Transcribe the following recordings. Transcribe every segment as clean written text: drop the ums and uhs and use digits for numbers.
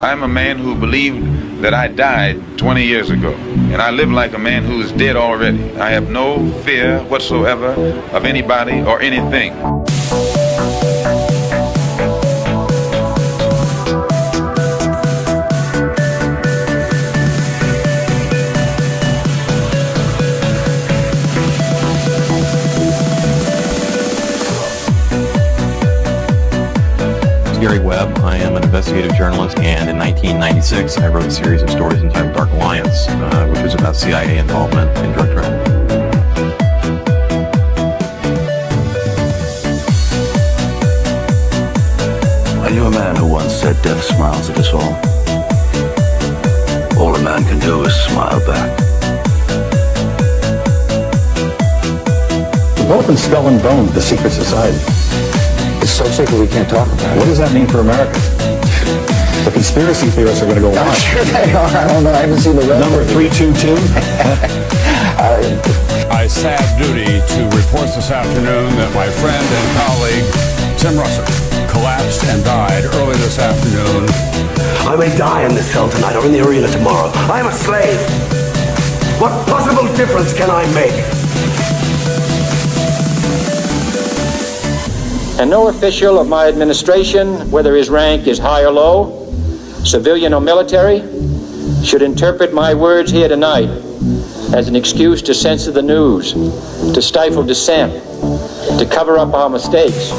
I'm a man who believed that I died 20 years ago, and I live like a man who is dead already. I have no fear whatsoever of anybody or anything. Gary Webb. I am an investigative journalist, and in 1996 I wrote a series of stories entitled Dark Alliance, which was about CIA involvement in drug trafficking. I knew a man who once said death smiles at us all. All a man can do is smile back. We've opened Skull and Bones, the secret society. It's so secret we can't talk about it. What does that mean for America? The conspiracy theorists are going to go wild. I'm sure they are. I don't know. I haven't seen the rest. Number 322. I have duty to report this afternoon that my friend and colleague, Tim Russert, collapsed and died early this afternoon. I may die in this cell tonight or in the arena tomorrow. I am a slave. What possible difference can I make? And no official of my administration, whether his rank is high or low, civilian or military, should interpret my words here tonight as an excuse to censor the news, to stifle dissent, to cover up our mistakes,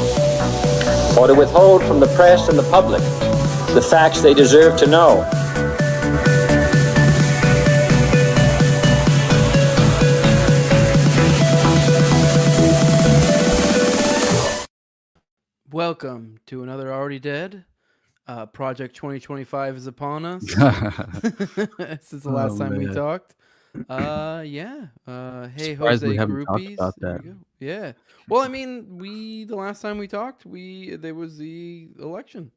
or to withhold from the press and the public the facts they deserve to know. Welcome to another Already Dead. Project 2025 is upon us. Since the last time we talked. Hey, Jose we haven't talked groupies. about that. Yeah. Well, I mean, the last time we talked, there was the election.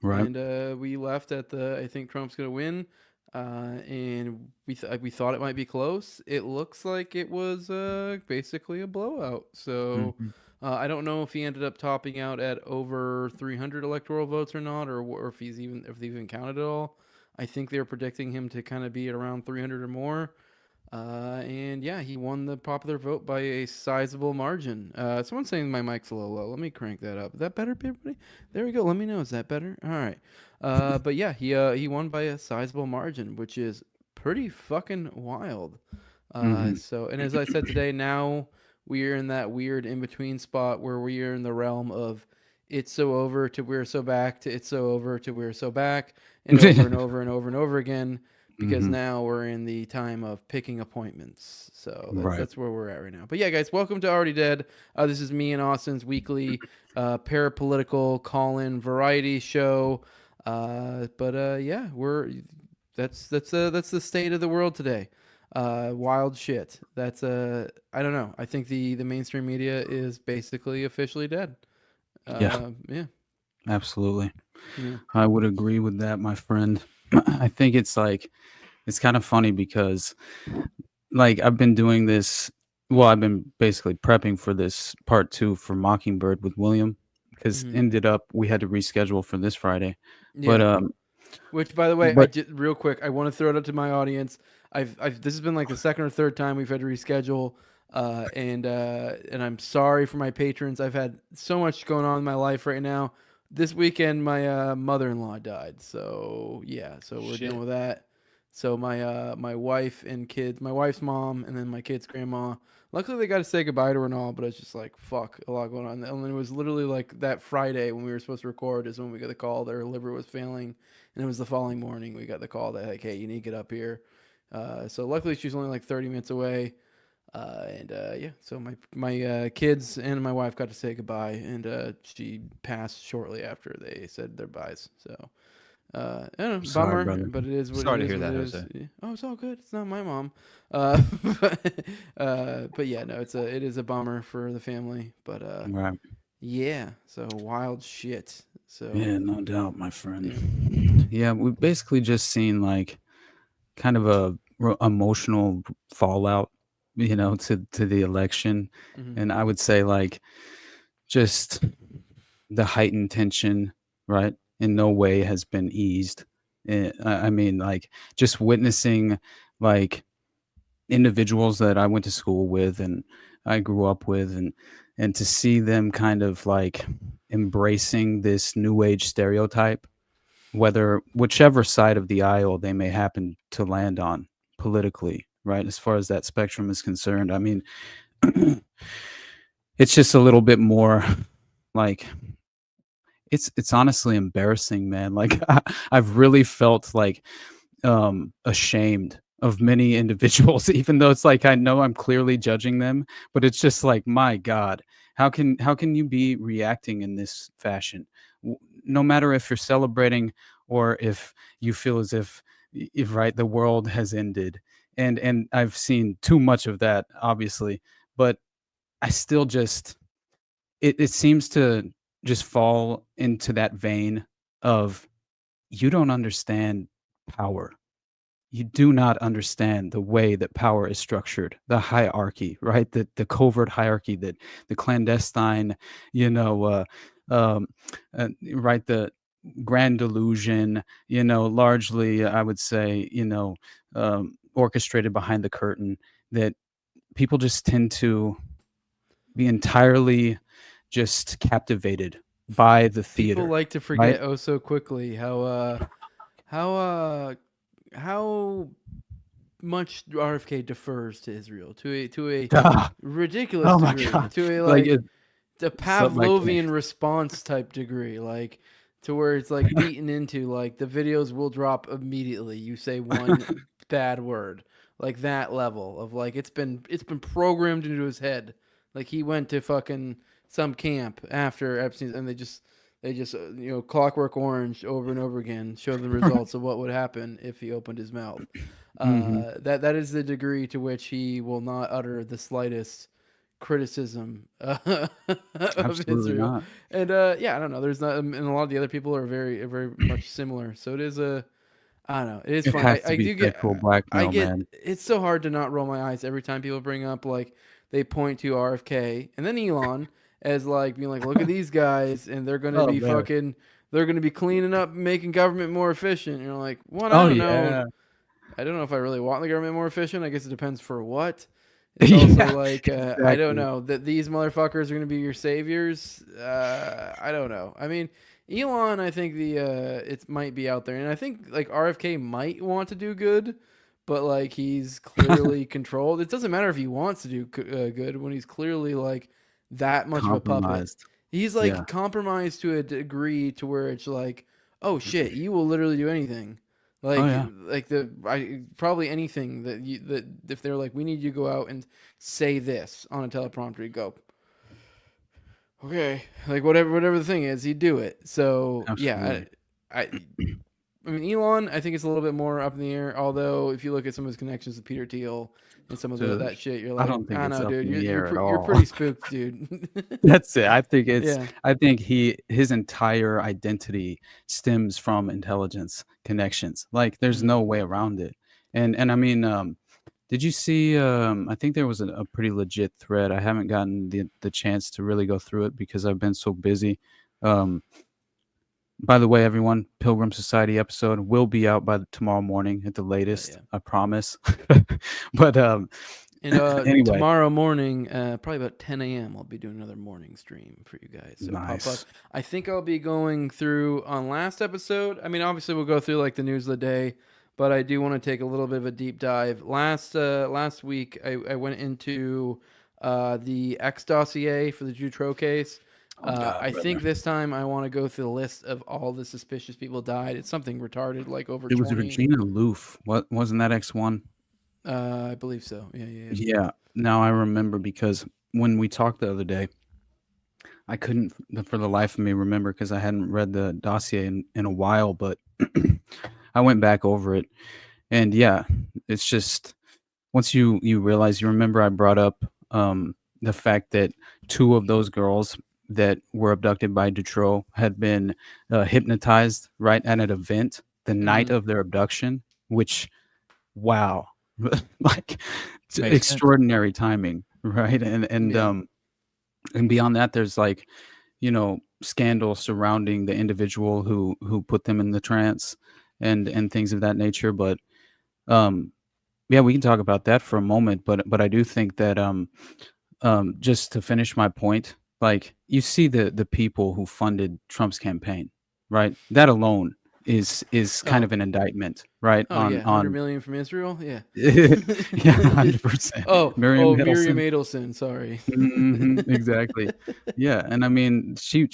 Right. And we left at I think Trump's going to win. And we thought it might be close. It looks like it was basically a blowout. So I don't know if he ended up topping out at over 300 electoral votes or not, or if they even counted it all. I think they were predicting him to kind of be at around 300 or more. And yeah, he won the popular vote by a sizable margin. Someone's saying my mic's a little low. Let me crank that up. Is that better, everybody? There we go. Let me know. Is that better? All right. But yeah, he won by a sizable margin, which is pretty fucking wild. So, and as I said today, now we're in that weird in-between spot where we are in the realm of it's so over to we're so back to it's so over to we're so back, and over and over and over and over again, because now we're in the time of picking appointments. So that's where we're at right now. But yeah, guys, welcome to Already Dead. This is me and Austin's weekly parapolitical call-in variety show. Yeah, that's the state of the world today. Wild shit. That's I don't know. I think the mainstream media is basically officially dead. Yeah. Absolutely. Yeah. I would agree with that, my friend. I think it's kind of funny because I've been doing this. Well, I've been basically prepping for this part 2 for Mockingbird with William, because ended up we had to reschedule for this Friday. Yeah. But which, by the way, real quick, I want to throw it out to my audience. This has been like the second or third time we've had to reschedule, and I'm sorry for my patrons. I've had so much going on in my life right now. This weekend, my mother-in-law died, so yeah, so we're dealing with that. So my wife and kids, my wife's mom, and then my kid's grandma. Luckily, they got to say goodbye to her and all, but it's just like, fuck, a lot going on. And it was literally like that Friday when we were supposed to record is when we got the call that her liver was failing. And it was the following morning we got the call that, like, hey, you need to get up here. So luckily, she's only like 30 minutes away. Yeah, so my kids and my wife got to say goodbye. And she passed shortly after they said their byes. So I don't know, sorry, bummer, brother. but it is what Sorry it to is. hear that, Jose. Jose. Oh, it's all good. It's not my mom. But yeah, no, it is a bummer for the family. But right. yeah, so wild shit. So Yeah, no doubt, my friend. Yeah, we've basically just seen kind of a emotional fallout, to the election, and I would say just the heightened tension, right, in no way has been eased. I mean, like, just witnessing like individuals that I went to school with and I grew up with, and to see them kind of like embracing this new age stereotype, whether whichever side of the aisle they may happen to land on politically, right? As far as that spectrum is concerned, I mean, it's just a little bit more like it's honestly embarrassing, man. Like I've really felt like ashamed of many individuals, even though it's like I know I'm clearly judging them, but it's just like, my God, how can you be reacting in this fashion? No matter if you're celebrating or if you feel as if right, the world has ended. And I've seen too much of that, obviously, but I still just it seems to just fall into that vein of, you don't understand power. You do not understand the way that power is structured, the hierarchy, right? The covert hierarchy, that the clandestine, you know, um, right? The grand delusion, largely, I would say, orchestrated behind the curtain, that people just tend to be entirely just captivated by the People theater, like to right? forget so quickly how how much RFK defers to Israel to a Ah, ridiculous oh my degree, God. to a Like, like the something I can't. Pavlovian response type degree, like to where it's like beaten into, like the videos will drop immediately. You say one bad word, like that level of like it's been programmed into his head. Like he went to fucking some camp after Epstein, and they just Clockwork Orange over and over again show the results of what would happen if he opened his mouth. Mhm. That is the degree to which he will not utter the slightest criticism of Absolutely Israel. not. And yeah, I don't know. There's not, and a lot of the other people are very much similar. So it is I don't know. It is It fun. has to I be do get, sexual blackmail, man. it's so hard to not roll my eyes every time people bring up, like, they point to RFK and then Elon as like being like, look at these guys, and they're going to Oh, be man. fucking, they're going to be cleaning up, making government more efficient. And you're like, one, I Oh, don't know. yeah. I don't know if I really want the government more efficient. I guess it depends for what. It's also Yeah, like, I don't exactly. know that these motherfuckers are going to be your saviors. I don't know. I mean, Elon, I think it might be out there, and I think like RFK might want to do good, but like he's clearly controlled. It doesn't matter if he wants to do good when he's clearly like that much of a puppet. Compromised. He's Yeah. like compromised to a degree to where it's like, oh shit, you will literally do anything. Oh, Like yeah. probably anything that if they're like, we need you to go out and say this on a teleprompter, you go, okay, like whatever the thing is, you do it. So yeah, Absolutely. I mean, Elon, I think it's a little bit more up in the air. Although if you look at some of his connections with Peter Thiel and some of Dude, that shit, you're I like, don't think I it's know, up dude, in the air at you're all. pretty spooked, dude. That's it. I think Yeah. his entire identity stems from intelligence connections. Like, there's Mhm. no way around it. And I mean, did you see, I think there was a pretty legit thread. I haven't gotten the chance to really go through it because I've been so busy. Um, by the way, everyone, Pilgrim Society episode will be out by tomorrow morning at the latest. Yeah. I promise. But And anyway, tomorrow morning, probably about 10 a.m., I'll be doing another morning stream for you guys. So pop up. nice. I think I'll be going through on last episode. I mean, obviously we'll go through like the news of the day, but I do want to take a little bit of a deep dive. Last week, I went into the X dossier for the Dutroux case. Oh, God, I brother. think this time I want to go through the list of all the suspicious people died. It's something retarded, like over It was 20. Regina Loof. What wasn't that X1? I believe so. Yeah. Yeah. Now I remember, because when we talked the other day, I couldn't for the life of me remember because I hadn't read the dossier in a while, but I went back over it, and yeah, it's just, once you realize, you remember I brought up the fact that two of those girls that were abducted by Dutroux had been hypnotized right at an event the night Mhm. of their abduction, which, wow, like, it's Makes sense. extraordinary timing, right? Yeah. And beyond that, there's like, scandal surrounding the individual who put them in the trance, and things of that nature. But yeah, we can talk about that for a moment. But I do think that just to finish my point, like you see the people who funded Trump's campaign, right? That alone is kind Oh, of an indictment, right? oh yeah, 100 On million from Israel. Yeah. yeah, 100%. Miriam Miriam Hiddleston. Adelson. Sorry. Exactly. Yeah, and I mean, she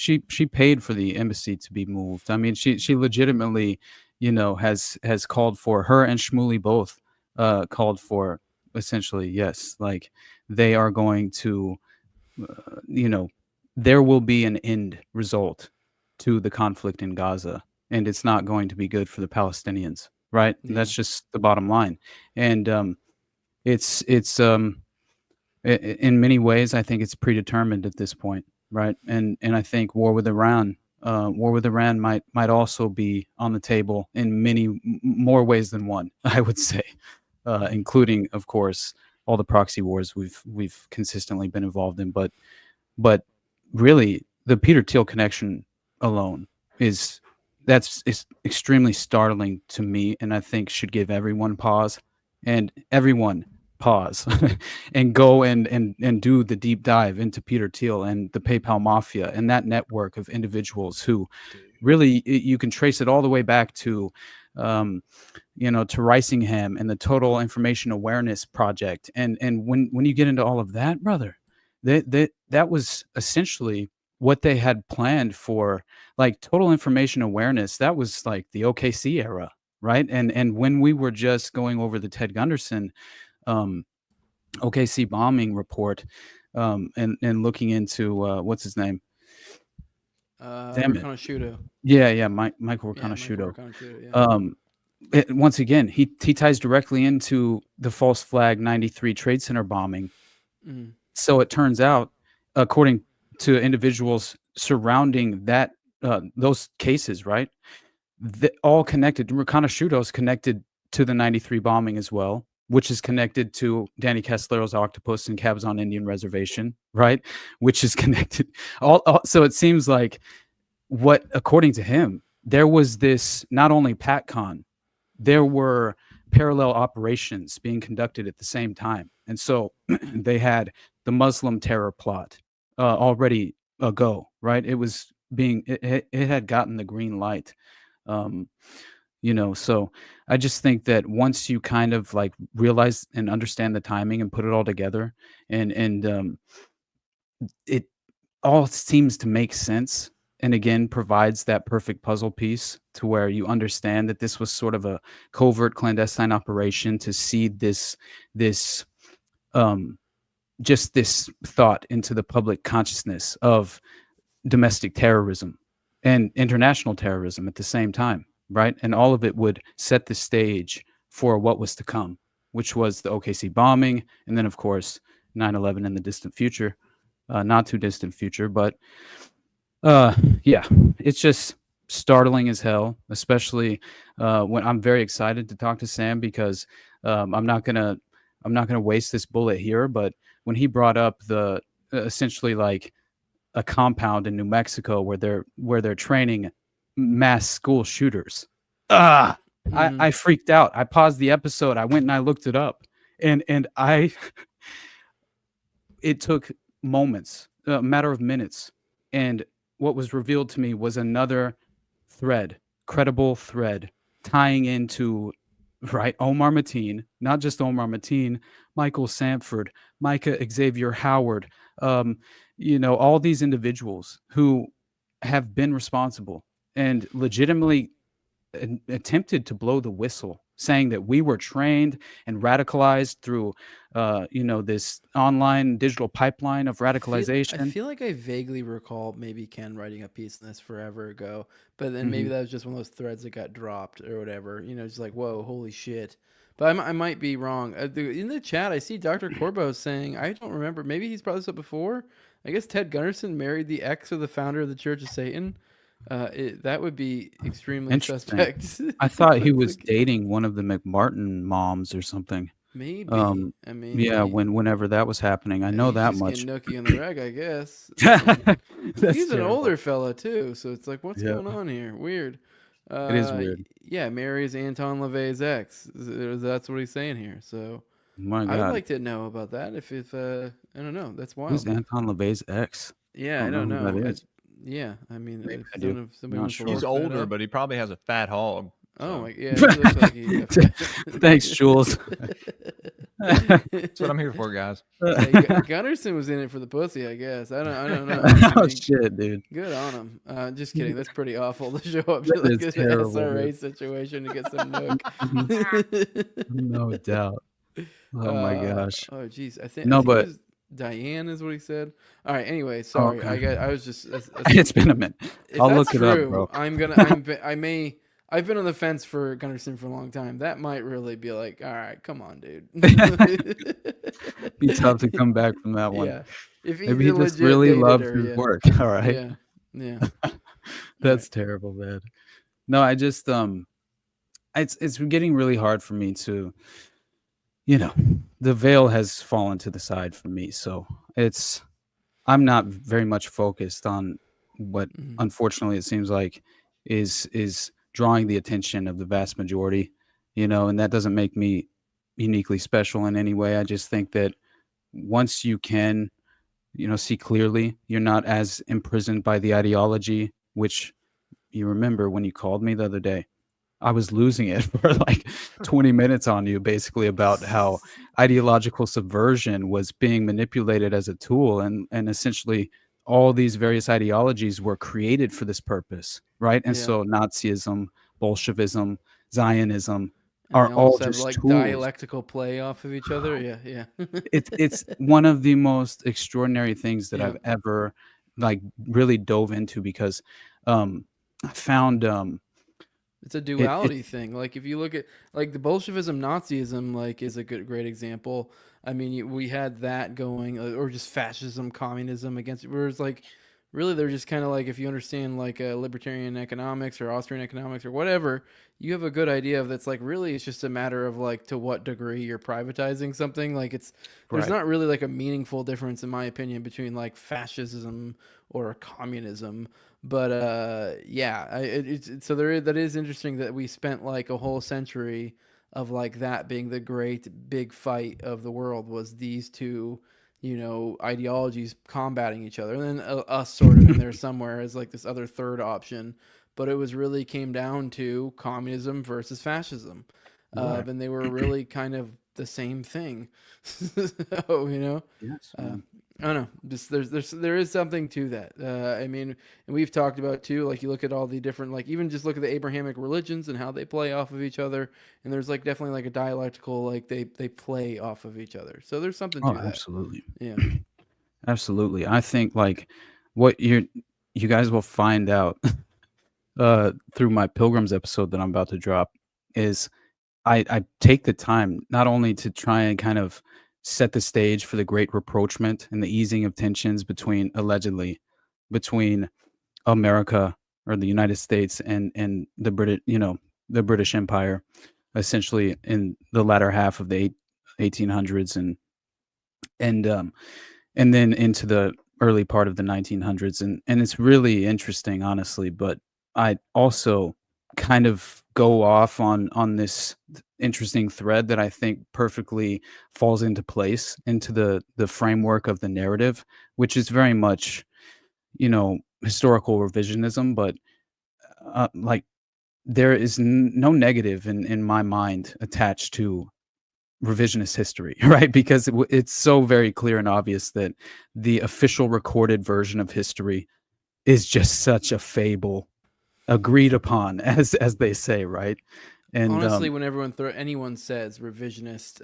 paid for the embassy to be moved. I mean, she legitimately, has called for her and Shmuley both called for essentially, yes, like they are going to, you know, there will be an end result to the conflict in Gaza, and it's not going to be good for the Palestinians, right? Yeah. That's just the bottom line. And it's in many ways, I think it's predetermined at this point, right? And I think war with Iran might also be on the table in many more ways than one. I would say, including, of course, all the proxy wars we've consistently been involved in. But really, the Peter Thiel connection alone is extremely startling to me, and I think should give everyone pause, and everyone pause and go and do the deep dive into Peter Thiel and the PayPal mafia and that network of individuals who really you can trace it all the way back to to Risingham and the Total Information Awareness Project. And when you get into all of that, brother, that was essentially what they had planned for, like total information awareness. That was like the OKC era, right? And when we were just going over the Ted Gunderson OKC bombing report, and looking into what's his name? Damn it. Reconasciuto. Yeah, Michael Yeah, Michael Reconasciuto. Reconasciuto, yeah. Once again, he ties directly into the false flag 93 Trade Center bombing. Mm. So it turns out, according to individuals surrounding that those cases, right, all connected. Reconasciuto is connected to the 93 bombing as well, which is connected to Danny Caslero's octopus and Cabazon Indian Reservation, right, which is connected. So it seems like according to him, there was this not only PatCon, there were parallel operations being conducted at the same time. And so they had the Muslim terror plot already ago, right? It was it had gotten the green light. So I just think that once you kind of like realize and understand the timing and put it all together, and it all seems to make sense, and again provides that perfect puzzle piece to where you understand that this was sort of a covert clandestine operation to seed this just this thought into the public consciousness of domestic terrorism and international terrorism at the same time, right? And all of it would set the stage for what was to come, which was the OKC bombing, and then of course 9/11 in the distant future, not too distant future. But yeah, it's just startling as hell, especially when I'm very excited to talk to Sam, because I'm not gonna waste this bullet here. But when he brought up the essentially like a compound in New Mexico where they're training mass school shooters, I freaked out. I paused the episode. I went and I looked it up, and it took moments, a matter of minutes, and what was revealed to me was another credible thread, tying into, right, Omar Mateen, not just Omar Mateen, Michael Sanford, Micah Xavier Howard, all these individuals who have been responsible and legitimately attempted to blow the whistle, saying that we were trained and radicalized through this online digital pipeline of radicalization. I feel like I vaguely recall maybe Ken writing a piece on this forever ago, but then maybe that was just one of those threads that got dropped or whatever. Just like, whoa, holy shit. But I might be wrong. In the chat, I see Dr. Corbo saying, I don't remember. Maybe he's brought this up before. I guess Ted Gunderson married the ex of the founder of the Church of Satan. That would be extremely suspect. I thought he was dating one of the McMartin moms or something. Maybe. Yeah, whenever that was happening, I know that much. Nookie on the reg, I guess. He's an older fella too, so it's like, what's going on here? Weird. It is weird. Yeah, marries Anton LaVey's ex. That's what he's saying here. So My I would God. like to know about that. If I don't know, that's wild. Who's Anton LaVey's ex? Yeah, I don't Who know. that is. Yeah, I mean, Maybe if I do. somebody Not wants sure. to He's look that older, up. but he probably has a fat hog. Oh so. my, yeah, he looks like he. Thanks, Jules. That's what I'm here for, guys. Gunnarsson was in it for the pussy, I guess. I don't know. Oh shit, dude. Good on him. Just kidding. That's pretty awful to show up to That like is an terrible, SRA dude. situation to get some milk. No doubt. Oh my gosh. Oh jeez. I think No, it but was Diane is what he said. All right. Anyway, sorry. okay. I was just. It's been a minute. If I'll that's look it true, up, bro. I've been on the fence for Gunnarsson for a long time. That might really be like, all right, come on, dude. Be tough to come back from that one. Yeah. If Maybe he just really loves his work. All right. Yeah. Yeah. That's terrible, man. No, I just it's getting really hard for me to, the veil has fallen to the side for me. So I'm not very much focused on what unfortunately it seems like is drawing the attention of the vast majority, and that doesn't make me uniquely special in any way. I just think that once you can, see clearly, you're not as imprisoned by the ideology, which you remember when you called me the other day. I was losing it for like 20 minutes on you, basically about how ideological subversion was being manipulated as a tool, and essentially all these various ideologies were created for this purpose, right? And so Nazism, Bolshevism, Zionism are all just like tools. dialectical play off of each other. Yeah. It's one of the most extraordinary things that I've ever like really dove into, because I found it's a duality thing. Like if you look at like the Bolshevism, Nazism, like is a great example. I mean, we had that going, or just fascism, communism against. Whereas like really they're just kind of like, if you understand like libertarian economics or Austrian economics or whatever, you have a good idea of that's like really it's just a matter of like to what degree you're privatizing something. Like there's not really like a meaningful difference in my opinion between like fascism or communism. But so that is interesting that we spent like a whole century of like that being the great big fight of the world, was these two ideologies combating each other, and then us sort of in there somewhere as like this other third option. But it was really came down to communism versus fascism. And they were really kind of the same thing. So, yes, I don't know. Just there is something to that. I mean, and we've talked about too. Like you look at all the different, like even just look at the Abrahamic religions and how they play off of each other. And there's like definitely like a dialectical, like they play off of each other. So there's something to that. Absolutely. Yeah. Absolutely. I think like what you guys will find out through my Pilgrims episode that I'm about to drop is I take the time not only to try and kind of set the stage for the great rapprochement and the easing of tensions allegedly between America or the United States and the British Empire, essentially in the latter half of the 1800s and then into the early part of the 1900s, and it's really interesting, honestly. But I also kind of go off on this interesting thread that I think perfectly falls into place into the framework of the narrative, which is very much, historical revisionism, but like there is no negative in my mind attached to revisionist history, right? Because it's so very clear and obvious that the official recorded version of history is just such a fable, agreed upon, as they say, right? And honestly, when anyone says revisionist,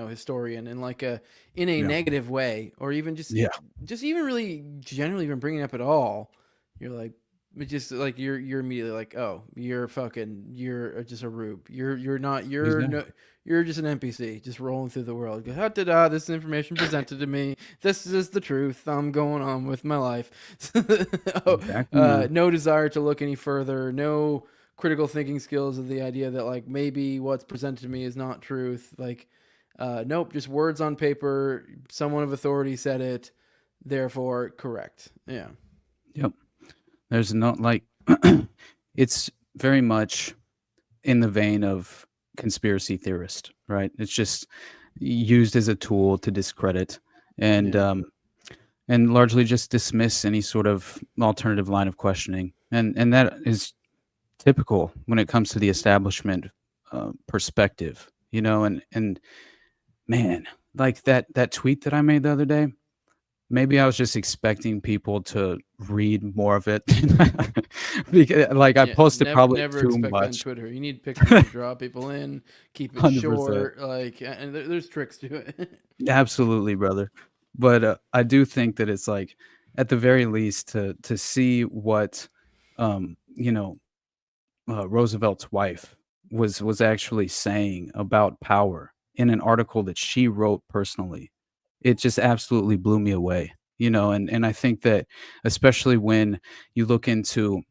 historian, in like in a negative way, or even just even really generally even bringing it up at all, you're like, it's just like you're immediately like, oh, you're just a rube. You're just an NPC, just rolling through the world. Go, da-da, this information presented to me. This is the truth. I'm going on with my life. No desire to look any further. No critical thinking skills of the idea that like maybe what's presented to me is not truth. Like, nope, just words on paper. Someone of authority said it, therefore correct. Yeah. Yep. There's no like, it's very much in the vein of conspiracy theorist, right? It's just used as a tool to discredit and and largely just dismiss any sort of alternative line of questioning, and that is typical when it comes to the establishment perspective, and man, like that tweet that I made the other day. Maybe I was just expecting people to read more of it. Because, like, I posted probably never too expect that on much. Twitter. You need pictures to draw people in, keep it 100%. short, like, and there's tricks to it. Absolutely, brother. But I do think that it's like, at the very least, to see what, you know, Roosevelt's wife was actually saying about power in an article that she wrote personally. It just absolutely blew me away, and I think that, especially when you look into,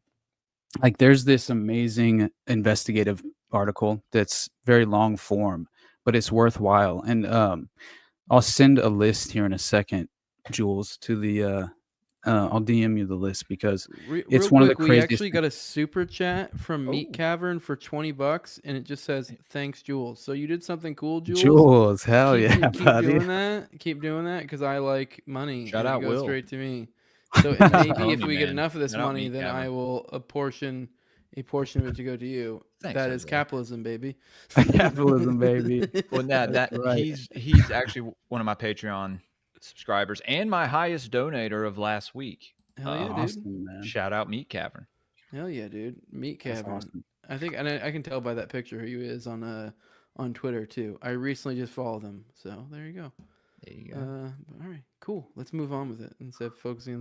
like, there's this amazing investigative article that's very long form, but it's worthwhile. And I'll send a list here in a second, Jules, to the I'll DM you the list because Real it's one of the quick, we craziest actually things. got a super chat from Meat Cavern for $20, and it just says thanks, Jules. So you did something cool, Jules. Jules, hell Keep, yeah, keep buddy. doing that. Keep doing that because I like money. Shout and out it goes Will. straight to me. So and maybe if Homie, we get man. enough of this Shout out money, Meat then I Cavern. will apportion a portion of it to go to you. Thanks, That is Jose. capitalism, baby. Capitalism, baby. Well, that right. he's actually one of my Patreon subscribers and my highest donator of last week. Hell yeah, dude. Awesome, man. Shout out Meat Cavern. Hell yeah, dude. Meat That's Cavern. awesome. I think, and I can tell by that picture who he is on Twitter too. I recently just followed him, so there you go. There you go. All right, cool. Let's move on with it instead of focusing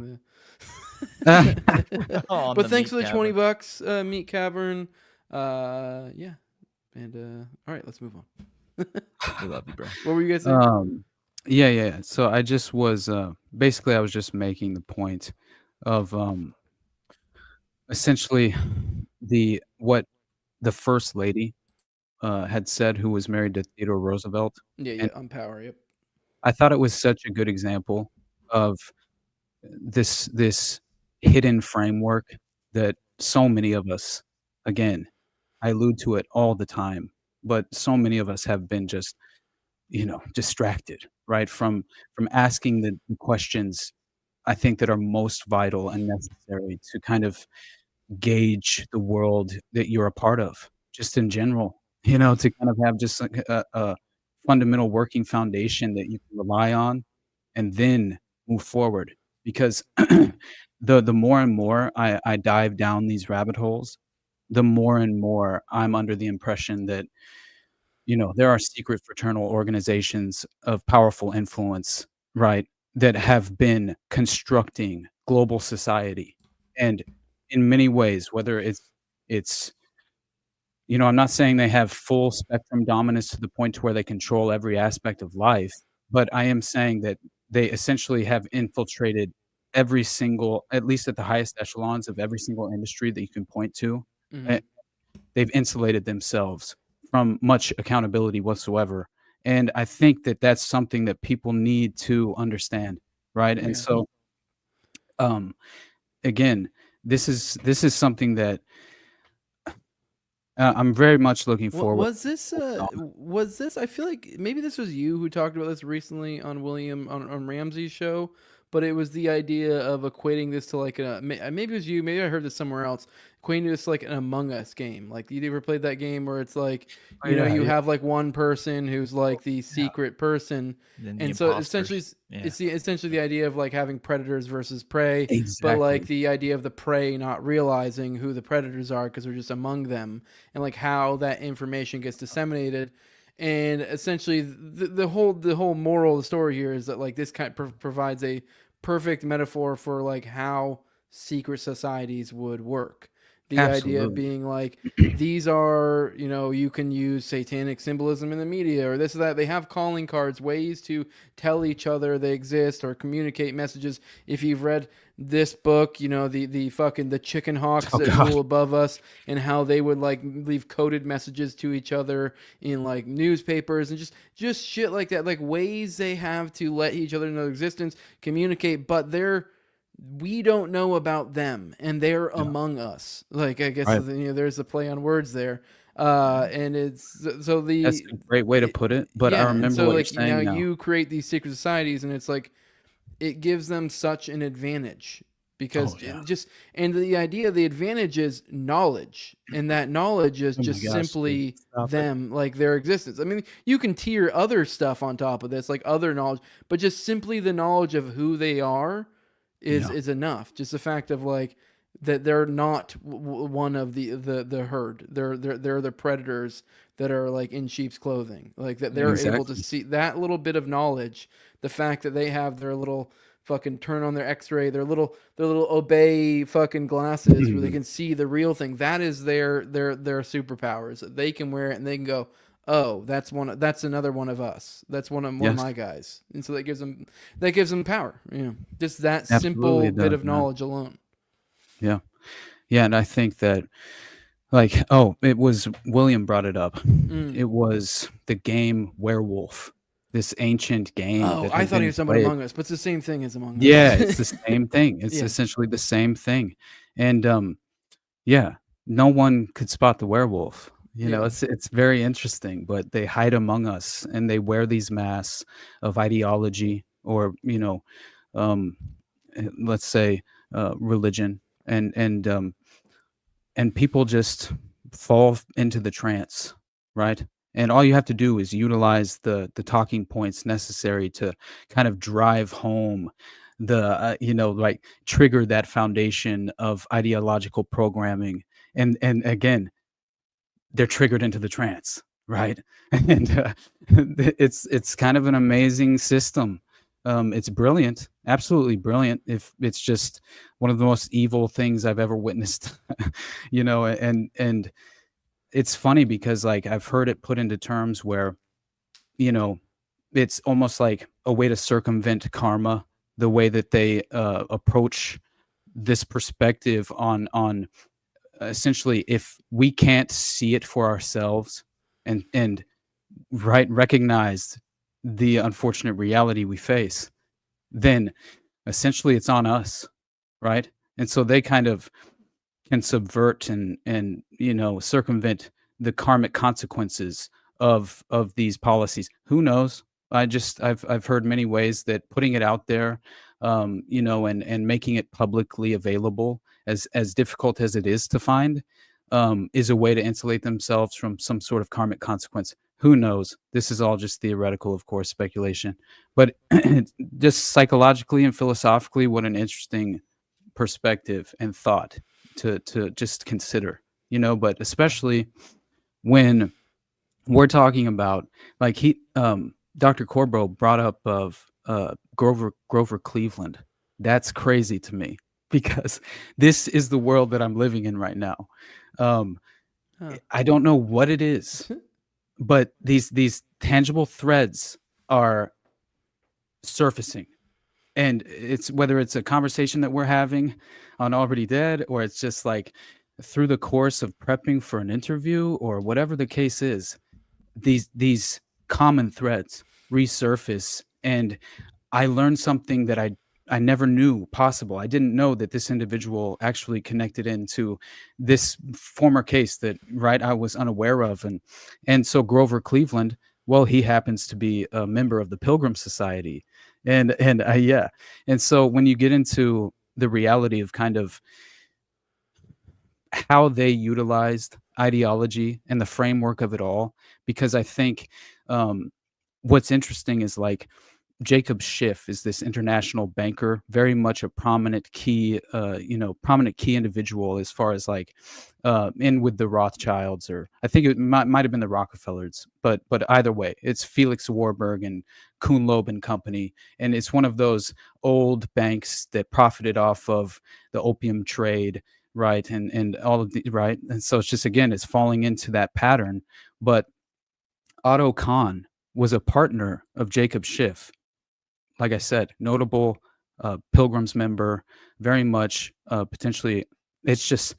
on On but the thanks for Meat the Cavern. $20, Meat Cavern. Yeah, and all right, let's move on. We love you, bro. What were you guys saying? Yeah. So I just was basically I was just making the point of essentially what the first lady had said, who was married to Theodore Roosevelt. Yeah, And on Power. Yep. I thought it was such a good example of this hidden framework that so many of us, again, I allude to it all the time, but so many of us have been just, distracted, right? From asking the questions I think that are most vital and necessary to kind of gauge the world that you're a part of, just in general, to kind of have just like a fundamental working foundation that you can rely on and then move forward. Because the more and more I dive down these rabbit holes, the more and more I'm under the impression that, there are secret fraternal organizations of powerful influence, right, that have been constructing global society. And in many ways, whether it's I'm not saying they have full spectrum dominance to the point to where they control every aspect of life, but I am saying that they essentially have infiltrated every single, at least at the highest echelons of every single industry that you can point to. Mhm. They've insulated themselves from much accountability whatsoever. And I think that that's something that people need to understand, right? And Yeah. so, again, this is something that I'm very much looking forward. Was this? Was this? I feel like maybe this was you who talked about this recently on on Ramsey's show, but it was the idea of equating this to like maybe it was you, maybe I heard this somewhere else. Equating this to like an Among Us game. Like, you ever played that game where it's like, you have like one person who's like the secret person, Then the and so imposters. essentially Yeah. it's essentially the idea of like having predators versus prey, but Exactly. like the idea of the prey not realizing who the predators are because they're just among them, and like how that information gets disseminated. And essentially the whole moral of the story here is that like this kind of provides a perfect metaphor for like how secret societies would work. The idea Absolutely. being like, these are, you can use satanic symbolism in the media or this or that. They have calling cards, ways to tell each other they exist or communicate messages. If you've read this book, the chicken hawks that rule above us, and how they would like leave coded messages to each other in like newspapers and just shit like that, like ways they have to let each other know existence, communicate, but we don't know about them, and they're among us. Like, I guess, Right. there's a play on words there. And it's so That's a great way to put it, but I yeah, and remember so what you're like now saying now. you create these secret societies, and it's like it gives them such an advantage because Oh, yeah. and the idea, the advantage is knowledge, and that knowledge is Oh my just gosh, dude. simply Stop it. them, like their existence. I mean, you can tier other stuff on top of this, like other knowledge, but just simply the knowledge of who they are Yeah. is enough. Just the fact of like that they're not one of the herd. They're the predators that are like in sheep's clothing. Like that they're able to Exactly. see that little bit of knowledge. The fact that they have their little fucking turn on their X-ray, their little obey fucking glasses where they can see the real thing. That is their superpowers. They can wear it and they can go, oh, that's another one of us. That's one of Yes. my guys. And so that gives them power. Just that Absolutely simple it bit does, of man. knowledge alone. Yeah. Yeah, and I think that, like, it was William brought it up. Mm. It was the game Werewolf, this ancient game Oh, that I had thought he been was talking about played. Among Us, but it's the same thing as Among Yeah, Us. it's the same thing. It's Yeah. essentially the same thing. And yeah, no one could spot the werewolf. Yeah. It's very interesting, but they hide among us and they wear these masks of ideology or, um let's say religion and people just fall into the trance, right? And all you have to do is utilize the talking points necessary to kind of drive home like trigger that foundation of ideological programming. And again, they're triggered into the trance, right? And it's kind of an amazing system. It's brilliant, absolutely brilliant. If it's just one of the most evil things I've ever witnessed, and it's funny because like I've heard it put into terms where, you know, it's almost like a way to circumvent karma, the way that they approach this perspective on essentially if we can't see it for ourselves and recognize the unfortunate reality we face, then essentially it's on us, right? And so they kind of can subvert and circumvent the karmic consequences of these policies. Who knows? I've heard many ways that putting it out there, and making it publicly available, as difficult as it is to find, is a way to insulate themselves from some sort of karmic consequence. Who knows? This is all just theoretical, of course, speculation. But just psychologically and philosophically, what an interesting perspective and thought to just consider, but especially when we're talking about like Dr. Corbo brought up of Grover Cleveland. That's crazy to me because this is the world that I'm living in right now. I don't know what it is, but these tangible threads are surfacing. And it's whether it's a conversation that we're having on Already Dead, or it's just like through the course of prepping for an interview or whatever the case is, these common threads resurface. And I learned something that I never knew possible. I didn't know that this individual actually connected into this former case that I was unaware of. And so Grover Cleveland, well, he happens to be a member of the Pilgrims Society. And yeah. And so when you get into the reality of kind of how they utilized ideology and the framework of it all, because I think what's interesting is like Jacob Schiff is this international banker, very much a prominent key individual as far as like in with the Rothschilds, or I think it might have been the Rockefellers, but either way, it's Felix Warburg and Kuhn Loeb and Company, and it's one of those old banks that profited off of the opium trade, right, and all of the right, and so it's just again it's falling into that pattern. But Otto Kahn was a partner of Jacob Schiff. Like I said, notable Pilgrims member, very much potentially. It's just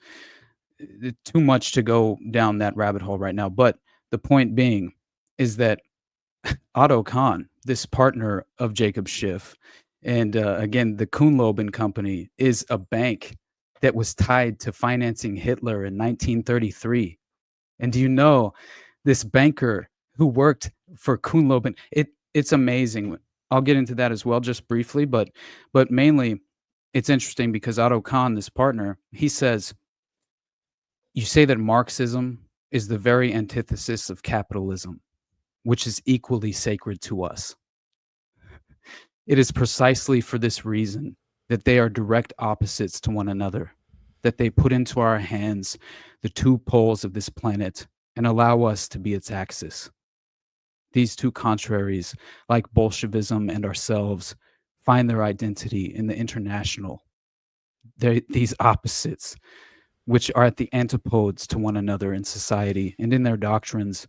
too much to go down that rabbit hole right now. But the point being is that Otto Kahn, this partner of Jacob Schiff, And again, the Kuhnloeb and Company is a bank that was tied to financing Hitler in 1933. And do you know this banker who worked for Kuhnloeb? And it's amazing. I'll get into that as well, just briefly, but mainly it's interesting because Otto Kahn, this partner, he says, you say that Marxism is the very antithesis of capitalism, which is equally sacred to us. It is precisely for this reason that they are direct opposites to one another, that they put into our hands the two poles of this planet and allow us to be its axis. These two contraries, like Bolshevism and ourselves, find their identity in the international. These opposites, which are at the antipodes to one another in society and in their doctrines,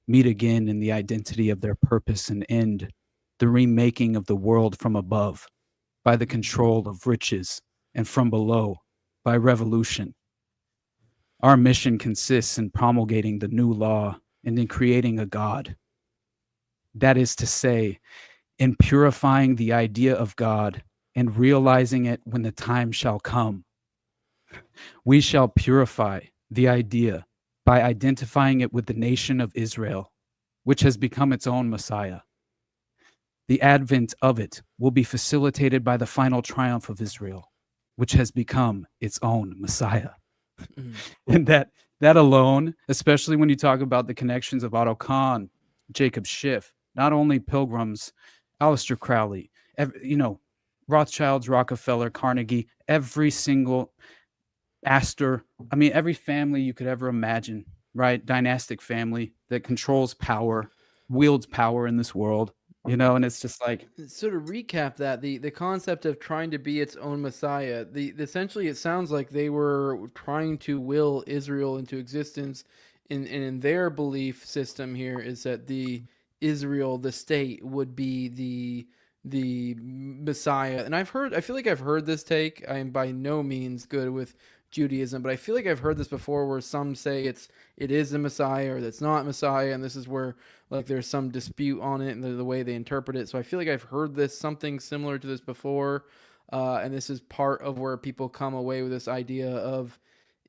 meet again in the identity of their purpose and end, the remaking of the world from above, by the control of riches, and from below, by revolution. Our mission consists in promulgating the new law and in creating a God. That is to say, in purifying the idea of God and realizing it when the time shall come. We shall purify the idea by identifying it with the nation of Israel, which has become its own Messiah. The advent of it will be facilitated by the final triumph of Israel, which has become its own Messiah. And that alone, especially when you talk about the connections of Otto Kahn, Jacob Schiff, not only Pilgrims, Aleister Crowley, Rothschilds, Rockefeller, Carnegie, every single Astor, every family you could ever imagine, right? Dynastic family that controls power, wields power in this world, and it's just like, so to recap that, the concept of trying to be its own Messiah, essentially it sounds like they were trying to will Israel into existence, in their belief system here is that the Israel, the state, would be the Messiah. And I feel like I've heard this take. I am by no means good with Judaism, but I feel like I've heard this before where some say it is the Messiah or that's not Messiah, and this is where like there's some dispute on it and the way they interpret it. So I feel like I've heard something similar to this before, and this is part of where people come away with this idea of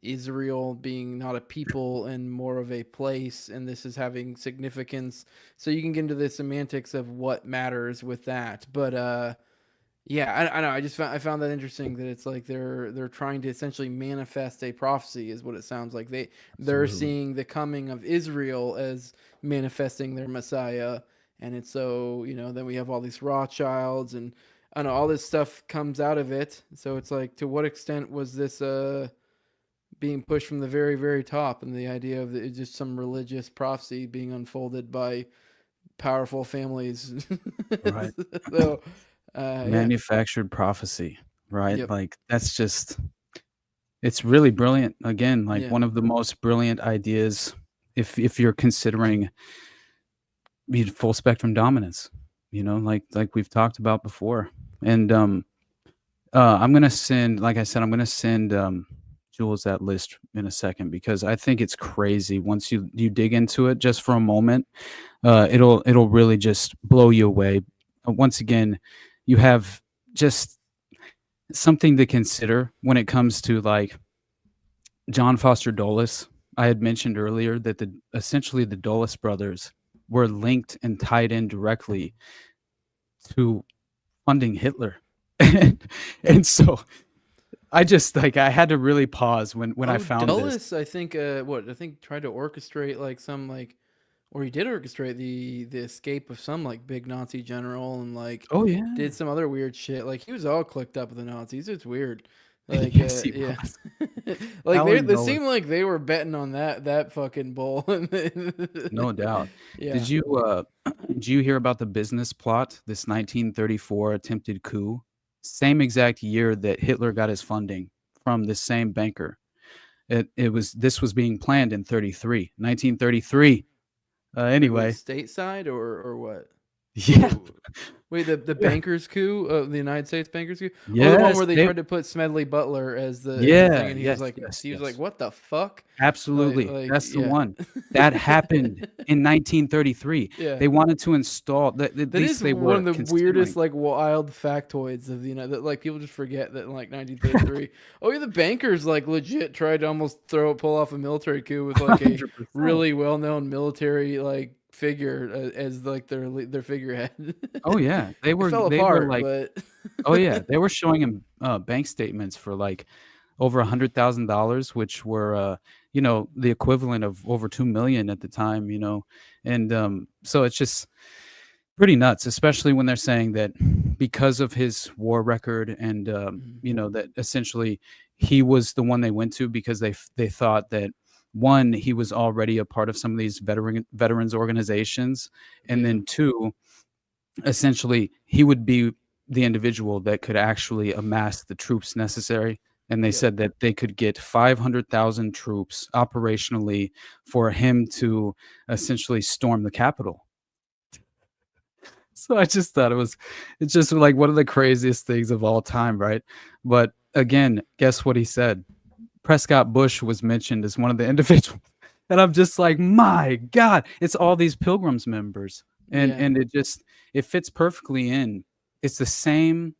Israel being not a people and more of a place, and this is having significance. So you can get into the semantics of what matters with that, but yeah, I know. I found that interesting that it's like they're trying to essentially manifest a prophecy, is what it sounds like. They're seeing the coming of Israel as manifesting their Messiah, and it's so then we have all these Rothschilds and I don't know, all this stuff comes out of it. So it's like, to what extent was this being pushed from the very, very top, and the idea of just some religious prophecy being unfolded by powerful families, right? So. Manufactured prophecy, right? Yep. Like it's really brilliant. Again, like one of the most brilliant ideas if you're considering full spectrum dominance, like we've talked about before. And I'm gonna send, like I said, Jules that list in a second, because I think it's crazy. Once you dig into it just for a moment, it'll really just blow you away. Once again, you have just something to consider when it comes to like John Foster Dulles. I had mentioned earlier that essentially the Dulles brothers were linked and tied in directly to funding Hitler. And so I just I had to really pause when I found Dulles, this. I think tried to orchestrate or he did orchestrate the escape of some like big Nazi general, and did some other weird shit. Like he was all clicked up with the Nazis. It's weird. Like Yes, he yeah, was. like Alan they Dulles. seemed like they were betting on that fucking bull. No doubt. Yeah. Did you hear about the business plot, this 1934 attempted coup? Same exact year that Hitler got his funding from this same banker. This was being planned in 1933. Anyway, stateside or what? Yeah. Wait, the bankers coup, the United States bankers coup? Oh, the one Yes, where they tried to put Smedley Butler as the Yeah, thing, and he was yes, like, "What the fuck?" absolutely. That's the Yeah. one. That happened in 1933. Yeah. They wanted to install that. At That least is they one were of the weirdest, considering. like, wild factoids of the United. That, like, people just forget that in like 1933. Oh yeah, the bankers like legit tried to almost pull off a military coup with like a 100%. really well-known military like figure as like their figurehead. Oh yeah, It fell they were apart, like, but oh yeah, they were showing him bank statements for like over $100,000, which were the equivalent of over 2 million at the time, and so it's just pretty nuts, especially when they're saying that because of his war record and that essentially he was the one they went to because they thought that one, he was already a part of some of these veterans organizations, and then two, essentially he would be the individual that could actually amass the troops necessary. And they said that they could get 500,000 troops operationally for him to essentially storm the Capitol. So I just thought it's just like one of the craziest things of all time, right? But again, guess what he said? Prescott Bush was mentioned as one of the individuals. And I'm just like, my God, it's all these Pilgrims members. And it fits perfectly in. It's the same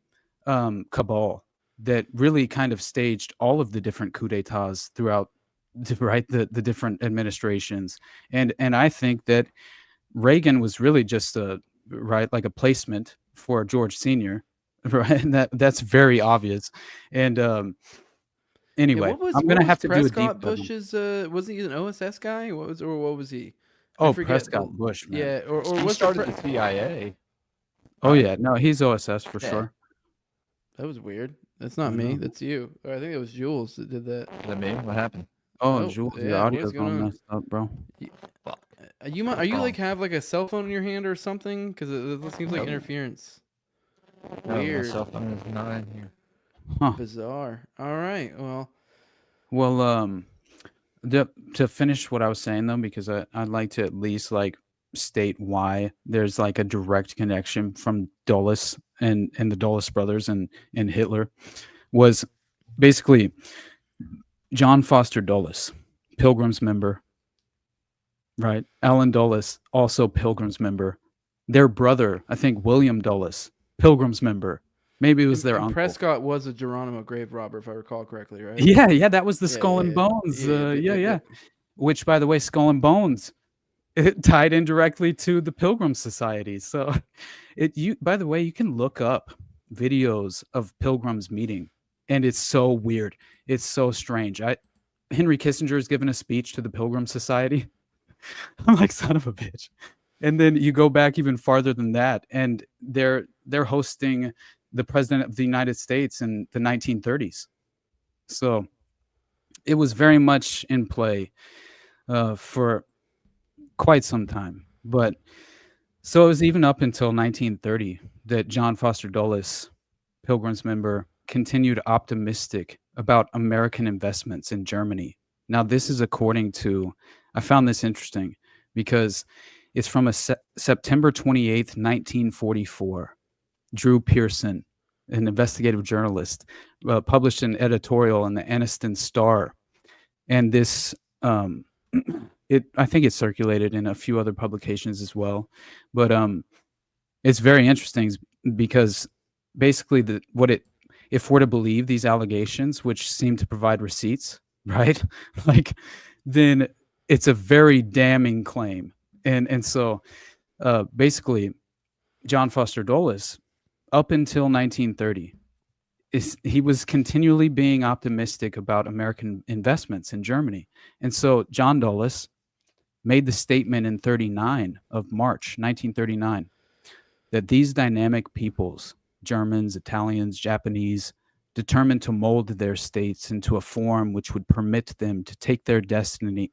cabal that really kind of staged all of the different coups d'etats throughout the different administrations. And I think that Reagan was really just like a placement for George Sr., right? And that's very obvious. And anyway, I'm gonna have to do a deep Prescott dive. Bush's wasn't he an OSS guy? What was he? I Oh, forget. Prescott Bush, man. Yeah, or He was started the CIA. Oh yeah, no, he's OSS for sure. That was weird. That's not me. That's you. Or I think it was Jules that did that. Is that me? What happened? Oh, Jules, your yeah, audio's what's going all on? messed up, bro. Are you like have like a cell phone in your hand or something? Because it seems like interference. No, Weird. my cell phone is not in here. Huh. Bizarre. All right. Well, to finish what I was saying though, because I'd like to at least like state why there's like a direct connection from Dulles and the Dulles brothers and Hitler was basically John Foster Dulles, Pilgrims member, right? Allen Dulles, also Pilgrims member. Their brother, I think William Dulles, Pilgrims member. Maybe it was their uncle. Prescott was a Geronimo grave robber, if I recall correctly, right? Yeah, that was the Skull and Bones. Which, by the way, Skull and Bones, it tied in directly to the Pilgrims Society. So, by the way, you can look up videos of Pilgrims meeting, and it's so weird. It's so strange. Henry Kissinger has given a speech to the Pilgrims Society. I'm like, son of a bitch. And then you go back even farther than that, and they're hosting the president of the United States in the 1930s. So it was very much in play for quite some time. But so it was even up until 1930 that John Foster Dulles, Pilgrims member, continued optimistic about American investments in Germany. Now, this is according to, I found this interesting because it's from a September 28th, 1944. Drew Pearson, an investigative journalist, published an editorial in the Anniston Star. And this, I think it circulated in a few other publications as well. But it's very interesting because basically if we're to believe these allegations, which seem to provide receipts, right? Then it's a very damning claim. And so basically, John Foster Dulles, up until 1930, he was continually being optimistic about American investments in Germany. And so John Dulles made the statement in March 1939, that these dynamic peoples, Germans, Italians, Japanese, determined to mold their states into a form which would permit them to take their destiny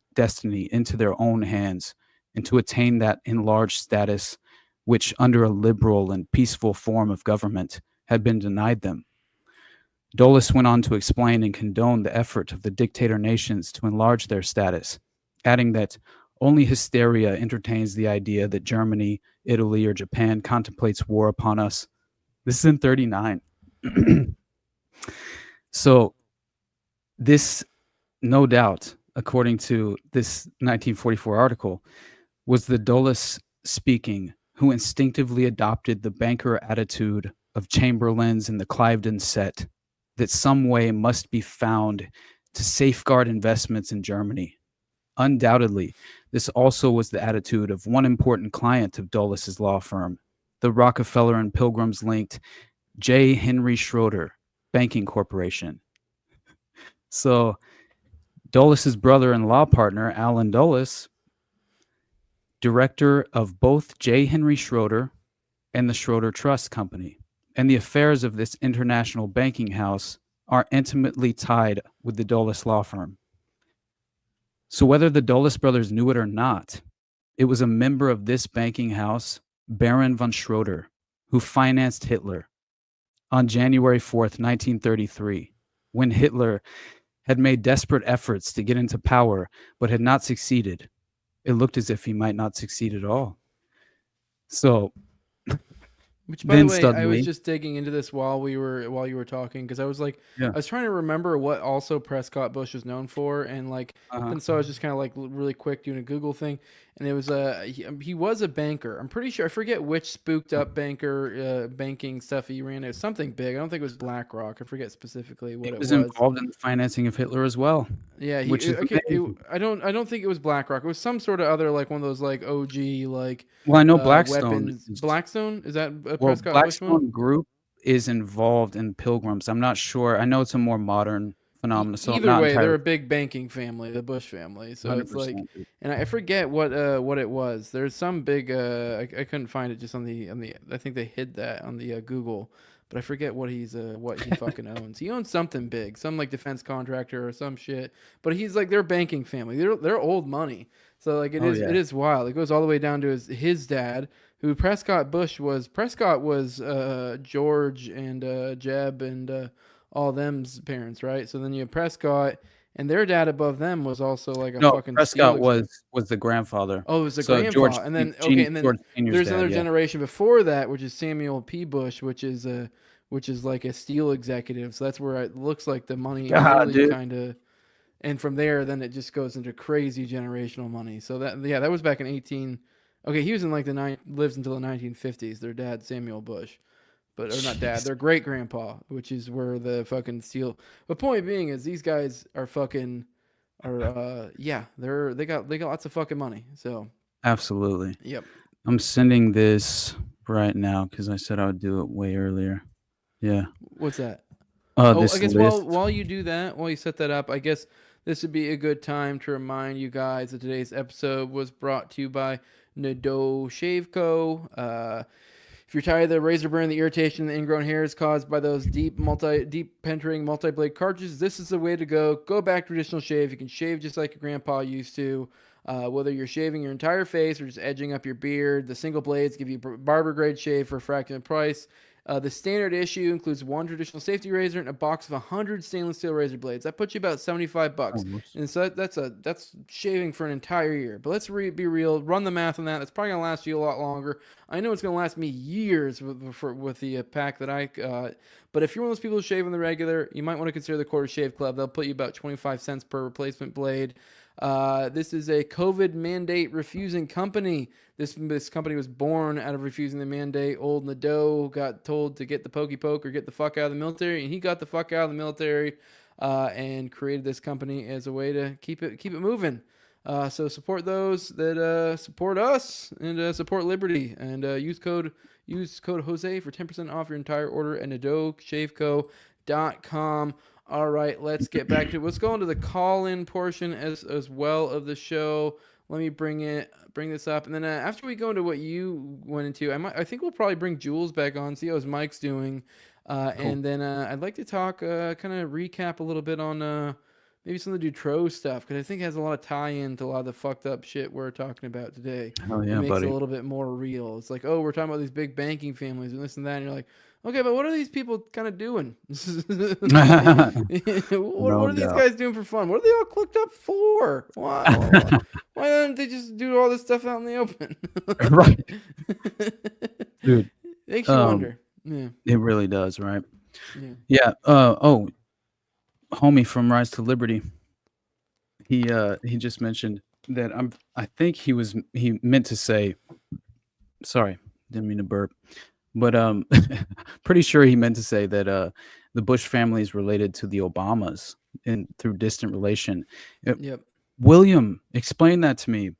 into their own hands and to attain that enlarged status which under a liberal and peaceful form of government had been denied them. Dulles went on to explain and condone the effort of the dictator nations to enlarge their status, adding that Only hysteria entertains the idea that Germany, Italy, or Japan contemplates war upon us. This is in 39. So this, no doubt, according to this 1944 article, was the Dulles speaking, who instinctively adopted the banker attitude of Chamberlain's and the Cliveden set, that some way must be found to safeguard investments in Germany. Undoubtedly, this also was the attitude of one important client of Dulles's law firm, the Rockefeller and Pilgrims linked J. Henry Schroeder Banking Corporation. So Dulles's brother and law partner, Alan Dulles, director of both J. Henry Schroeder and the Schroeder Trust Company, and the affairs of this international banking house are intimately tied with the Dulles law firm. So whether the Dulles brothers knew it or not, it was a member of this banking house, Baron von Schroeder, who financed Hitler on January 4th, 1933, when Hitler had made desperate efforts to get into power but had not succeeded. It looked as if he might not succeed at all. So, which, by the way, I was just digging into this while you were talking, because I was like, I was trying to remember what also Prescott Bush is known for, and like, and so I was just kind of like really quick doing a Google thing, and it was he was a banker. I'm pretty sure, I forget which spooked up banking stuff he ran. It was something big. I don't think it was BlackRock. I forget specifically what it was. Involved in the financing of Hitler as well. Yeah, I don't think it was BlackRock. It was some sort of other, like one of those like OG like. Well, I know Blackstone. Weapons. Blackstone, is that a well, Prescott Blackstone Bush one? Group is involved in Pilgrims. I'm not sure. I know it's a more modern phenomenon. So either way, they're a big banking family, the Bush family. So it's like, and I forget what it was. There's some big. I couldn't find it just on the. I think they hid that on the Google. But I forget what he fucking owns. He owns something big, some like defense contractor or some shit. But he's like, they're a banking family. They're old money. So like it is wild. It goes all the way down to his dad, who Prescott Bush was. Prescott was George and Jeb and all them's parents, right? So then you have Prescott, and their dad above them was also like a fucking. Prescott was the grandfather. Oh, it was the grandfather, George, and then George there's another generation before that, which is Samuel P. Bush, which is like a steel executive. So that's where it looks like the money really kind of. And from there, then it just goes into crazy generational money. So that was back in 18. Okay, he was in like lives until the 1950s. Their dad, Samuel Bush, or not dad, their great grandpa, which is where the fucking steel. The point being is these guys are fucking, they got lots of fucking money. So absolutely. Yep. I'm sending this right now because I said I would do it way earlier. Yeah. What's that? I guess while you do that, while you set that up, I guess this would be a good time to remind you guys that today's episode was brought to you by Nadeau Shave Co. If you're tired of the razor burn, the irritation, the ingrown hairs caused by those deep penetrating multi-blade cartridges, this is the way to go. Go back to traditional shave. You can shave just like your grandpa used to. Whether you're shaving your entire face or just edging up your beard, the single blades give you barber grade shave for a fraction of the price. The standard issue includes one traditional safety razor and a box of 100 stainless steel razor blades. That puts you about $75, and so that's shaving for an entire year. But let's be real, run the math on that. That's probably gonna last you a lot longer. I know it's gonna last me years with the pack that I got. But if you're one of those people who shave on the regular, you might want to consider the Quarter Shave Club. They'll put you about 25 cents per replacement blade. This is a COVID mandate refusing company. This company was born out of refusing the mandate. Old Nadeau got told to get the pokey poke or get the fuck out of the military, and he got the fuck out of the military and created this company as a way to keep it moving. So support those that support us and support liberty, and use code Jose for 10% off your entire order at NadeauShaveCo.com. All right, let's get back to it. Let's go into the call-in portion as well of the show. Let me bring this up, and then after we go into what you went into, I think we'll probably bring Jules back on, see how his mic's doing, cool. And then I'd like to talk, kind of recap a little bit on maybe some of the Dutroux stuff, because I think it has a lot of tie-in to a lot of the fucked up shit we're talking about today. Oh yeah, it makes buddy. it a little bit more real. It's like, oh, we're talking about these big banking families and this and that, and you're like, Okay, but what are these people kind of doing? what No are these doubt. guys doing for fun? What are they all clicked up for? Why don't they just do all this stuff out in the open? Right. Dude. Makes you wonder. Yeah. It really does, right? Yeah. Yeah. Homie from Rise to Liberty. He just mentioned that I think he meant to say, sorry, didn't mean to burp. But pretty sure he meant to say that the Bush family is related to the Obamas through distant relation. Yep. William explained that to me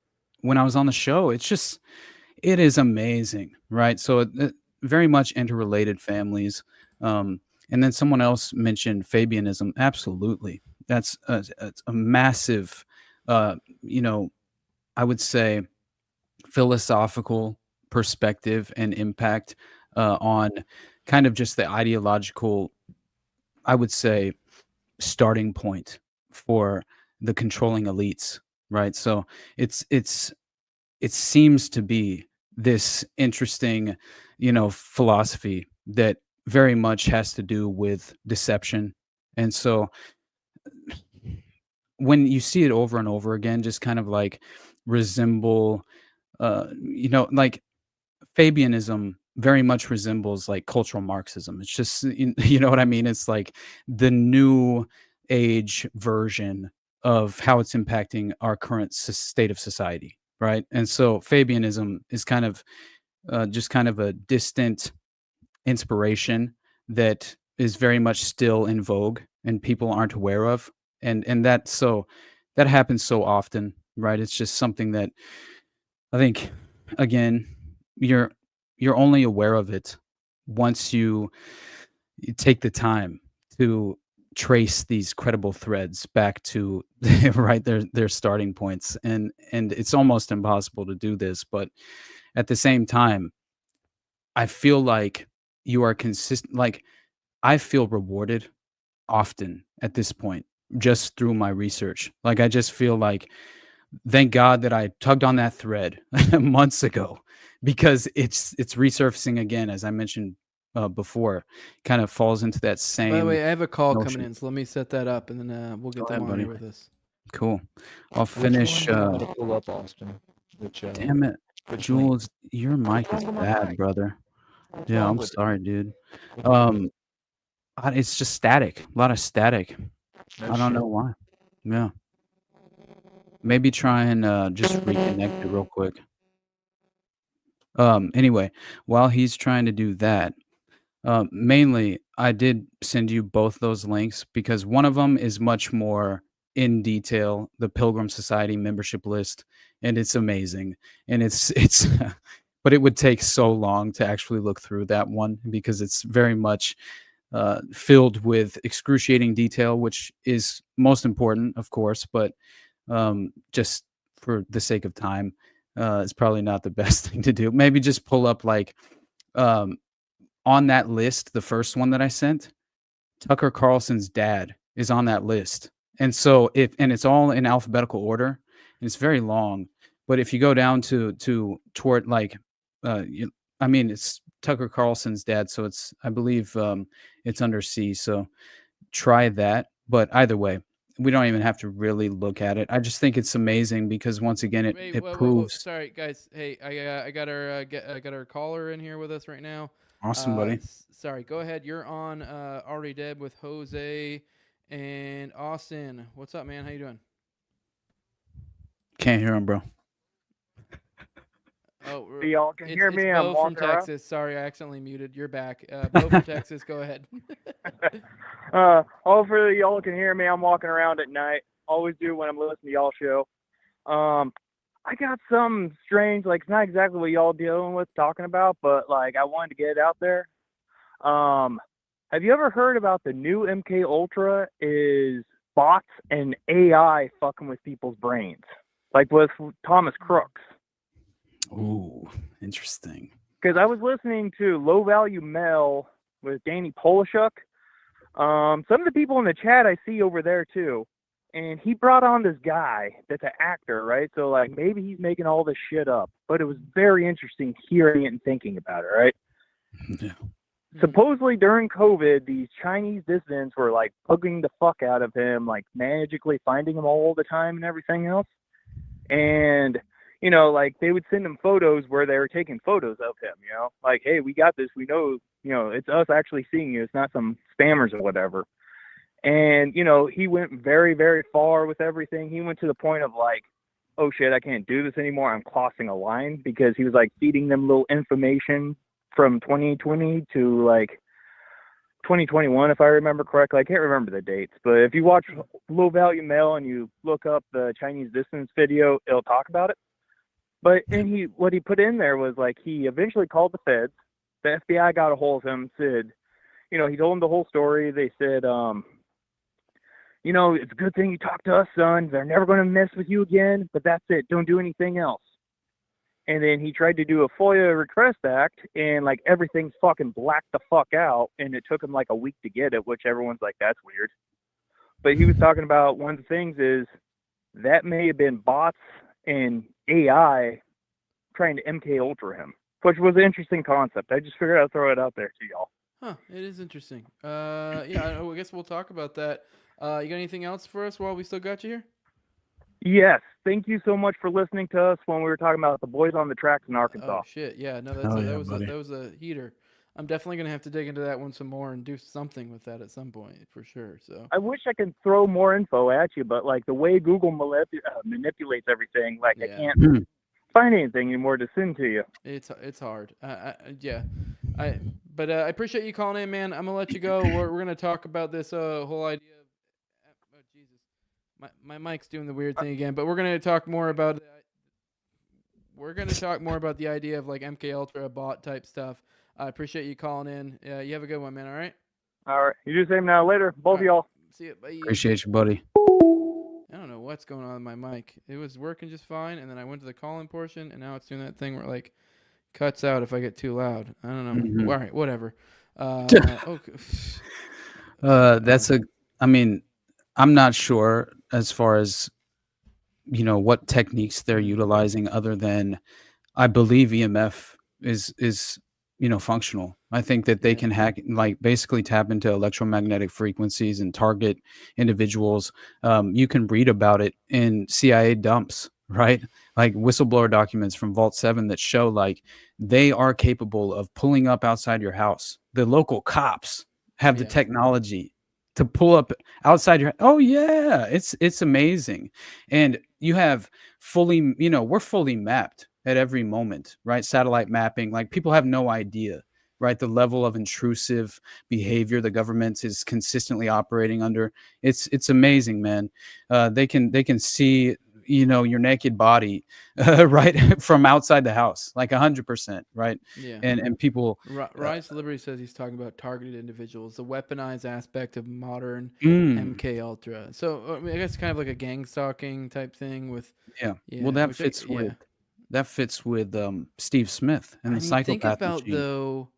when I was on the show. It is amazing, right? So it very much interrelated families. And then someone else mentioned Fabianism. Absolutely, that's a massive, I would say, philosophical perspective and impact on kind of just the ideological, I would say, starting point for the controlling elites, right? So it seems to be this interesting, philosophy that very much has to do with deception. And so when you see it over and over again, just kind of like resemble, like Fabianism very much resembles like cultural Marxism. It's just, you know what I mean? It's like the new age version of how it's impacting our current state of society, right? And so Fabianism is kind of just kind of a distant inspiration that is very much still in vogue and people aren't aware of. And that happens so often, right? It's just something that I think, again, you're only aware of it once you take the time to trace these credible threads back to right their starting points, and it's almost impossible to do this. But at the same time, I feel like you are consistent. Like, I feel rewarded often at this point just through my research. Like, I just feel like, thank God that I tugged on that thread months ago, because it's resurfacing again, as I mentioned before. Kind of falls into that same. By the way, I have a call notion. coming in, so let me set that up, and then we'll get them on here with us. Cool. I'll finish. Pull up, Austin. Damn it, Jules, your mic is bad, brother. Yeah, I'm sorry, dude. It's just static. A lot of static. I don't know why. Yeah. Maybe try and just reconnect it real quick. Anyway, while he's trying to do that, mainly I did send you both those links because one of them is much more in detail, the Pilgrims Society membership list, and it's amazing. And it's but it would take so long to actually look through that one because it's very much filled with excruciating detail, which is most important, of course, but just for the sake of time, it's probably not the best thing to do. Maybe just pull up like on that list, the first one that I sent, Tucker Carlson's dad is on that list. And so it's all in alphabetical order, and it's very long. But if you go down toward like, it's Tucker Carlson's dad, so I believe it's under C. So try that. But either way, we don't even have to really look at it. I just think it's amazing because once again, it proves. Sorry, guys. Hey, I got our caller in here with us right now. Awesome, buddy. Sorry, go ahead. You're on Already Dead with Jose and Austin. What's up, man? How you doing? Can't hear him, bro. Oh, y'all can hear me. Bo from Texas. Sorry, I accidentally muted. You're back. Bo from Texas. Go ahead. Hopefully y'all can hear me. I'm walking around at night. Always do when I'm listening to y'all show. I got something strange. Like, it's not exactly what y'all dealing with, talking about, but like I wanted to get it out there. Have you ever heard about the new MK Ultra is bots and AI fucking with people's brains, like with Thomas Crooks? Ooh, interesting. Because I was listening to Low Value Mel with Danny Polishuk. Some of the people in the chat I see over there too. And he brought on this guy that's an actor, right? So like maybe he's making all this shit up. But it was very interesting hearing it and thinking about it, right? Yeah. Supposedly during COVID, these Chinese dissidents were like bugging the fuck out of him, like magically finding him all the time and everything else. And, you know, like they would send him photos where they were taking photos of him, you know, like, hey, we got this. We know, you know, it's us actually seeing you. It's not some spammers or whatever. And, you know, he went very, very far with everything. He went to the point of like, oh shit, I can't do this anymore. I'm crossing a line, because he was like feeding them little information from 2020 to like 2021, if I remember correctly. I can't remember the dates, but if you watch Low Value Mail and you look up the Chinese dissidents video, it'll talk about it. But what he put in there was like, he eventually called the feds. The FBI got a hold of him, said, you know, he told them the whole story. They said, you know, it's a good thing you talked to us, son. They're never going to mess with you again, but that's it. Don't do anything else. And then he tried to do a FOIA request act, and like everything's fucking blacked the fuck out, and it took him like a week to get it, which everyone's like, that's weird. But he was talking about one of the things is that may have been bots and AI trying to MK Ultra him, which was an interesting concept. I just figured I'd throw it out there to y'all. Huh, it is interesting. Yeah, I guess we'll talk about that. You got anything else for us while we still got you here? Yes. Thank you so much for listening to us when we were talking about the boys on the tracks in Arkansas. Oh shit, yeah, no, that was a heater. I'm definitely gonna have to dig into that one some more and do something with that at some point for sure. So I wish I could throw more info at you, but like the way Google manipulates everything, like I can't find anything anymore to send to you. It's hard. But I appreciate you calling in, man. I'm gonna let you go. We're gonna talk about this whole idea. Oh Jesus, my mic's doing the weird thing again. But we're gonna talk more about. The idea of like MK Ultra bot type stuff. I appreciate you calling in. You have a good one, man. All right. All right. You do the same now. Later, both of y'all. See you. Bye. Appreciate you, buddy. I don't know what's going on with my mic. It was working just fine, and then I went to the call-in portion, and now it's doing that thing where it like cuts out if I get too loud. I don't know. Mm-hmm. All right, whatever. I mean, I'm not sure as far as, you know, what techniques they're utilizing other than I believe EMF is you know, functional. I think that they can hack, like basically tap into electromagnetic frequencies and target individuals. You can read about it in CIA dumps, right? Like whistleblower documents from Vault 7 that show like they are capable of pulling up outside your house. The local cops have the technology to pull up outside your. Oh yeah, it's amazing. And you have fully, you know, we're fully mapped at every moment, right? Satellite mapping, like people have no idea, right? The level of intrusive behavior the government is consistently operating under. It's amazing, man. They can see, you know, your naked body, right, from outside the house, like 100%, right? Yeah. And people. Rise to Liberty says he's talking about targeted individuals, the weaponized aspect of modern MK Ultra. So I mean, I guess kind of like a gang stalking type thing with. Yeah. Well, that fits with. That fits with Steve Smith and the psychopath. Think about though.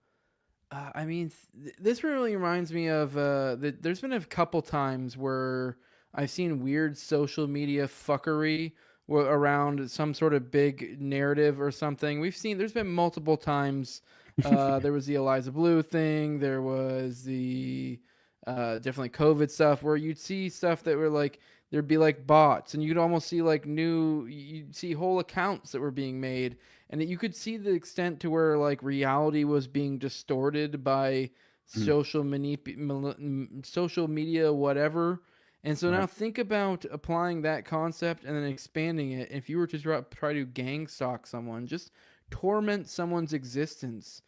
I mean, this really reminds me of. There's been a couple times where I've seen weird social media fuckery around some sort of big narrative or something. There's been multiple times. There was the Eliza Blue thing. There was the definitely COVID stuff where you'd see stuff that were like. There'd be like bots, and you'd almost see like you'd see whole accounts that were being made, and that you could see the extent to where like reality was being distorted by social media, whatever. And so now think about applying that concept and then expanding it. If you were to try to gang stalk someone, just torment someone's existence,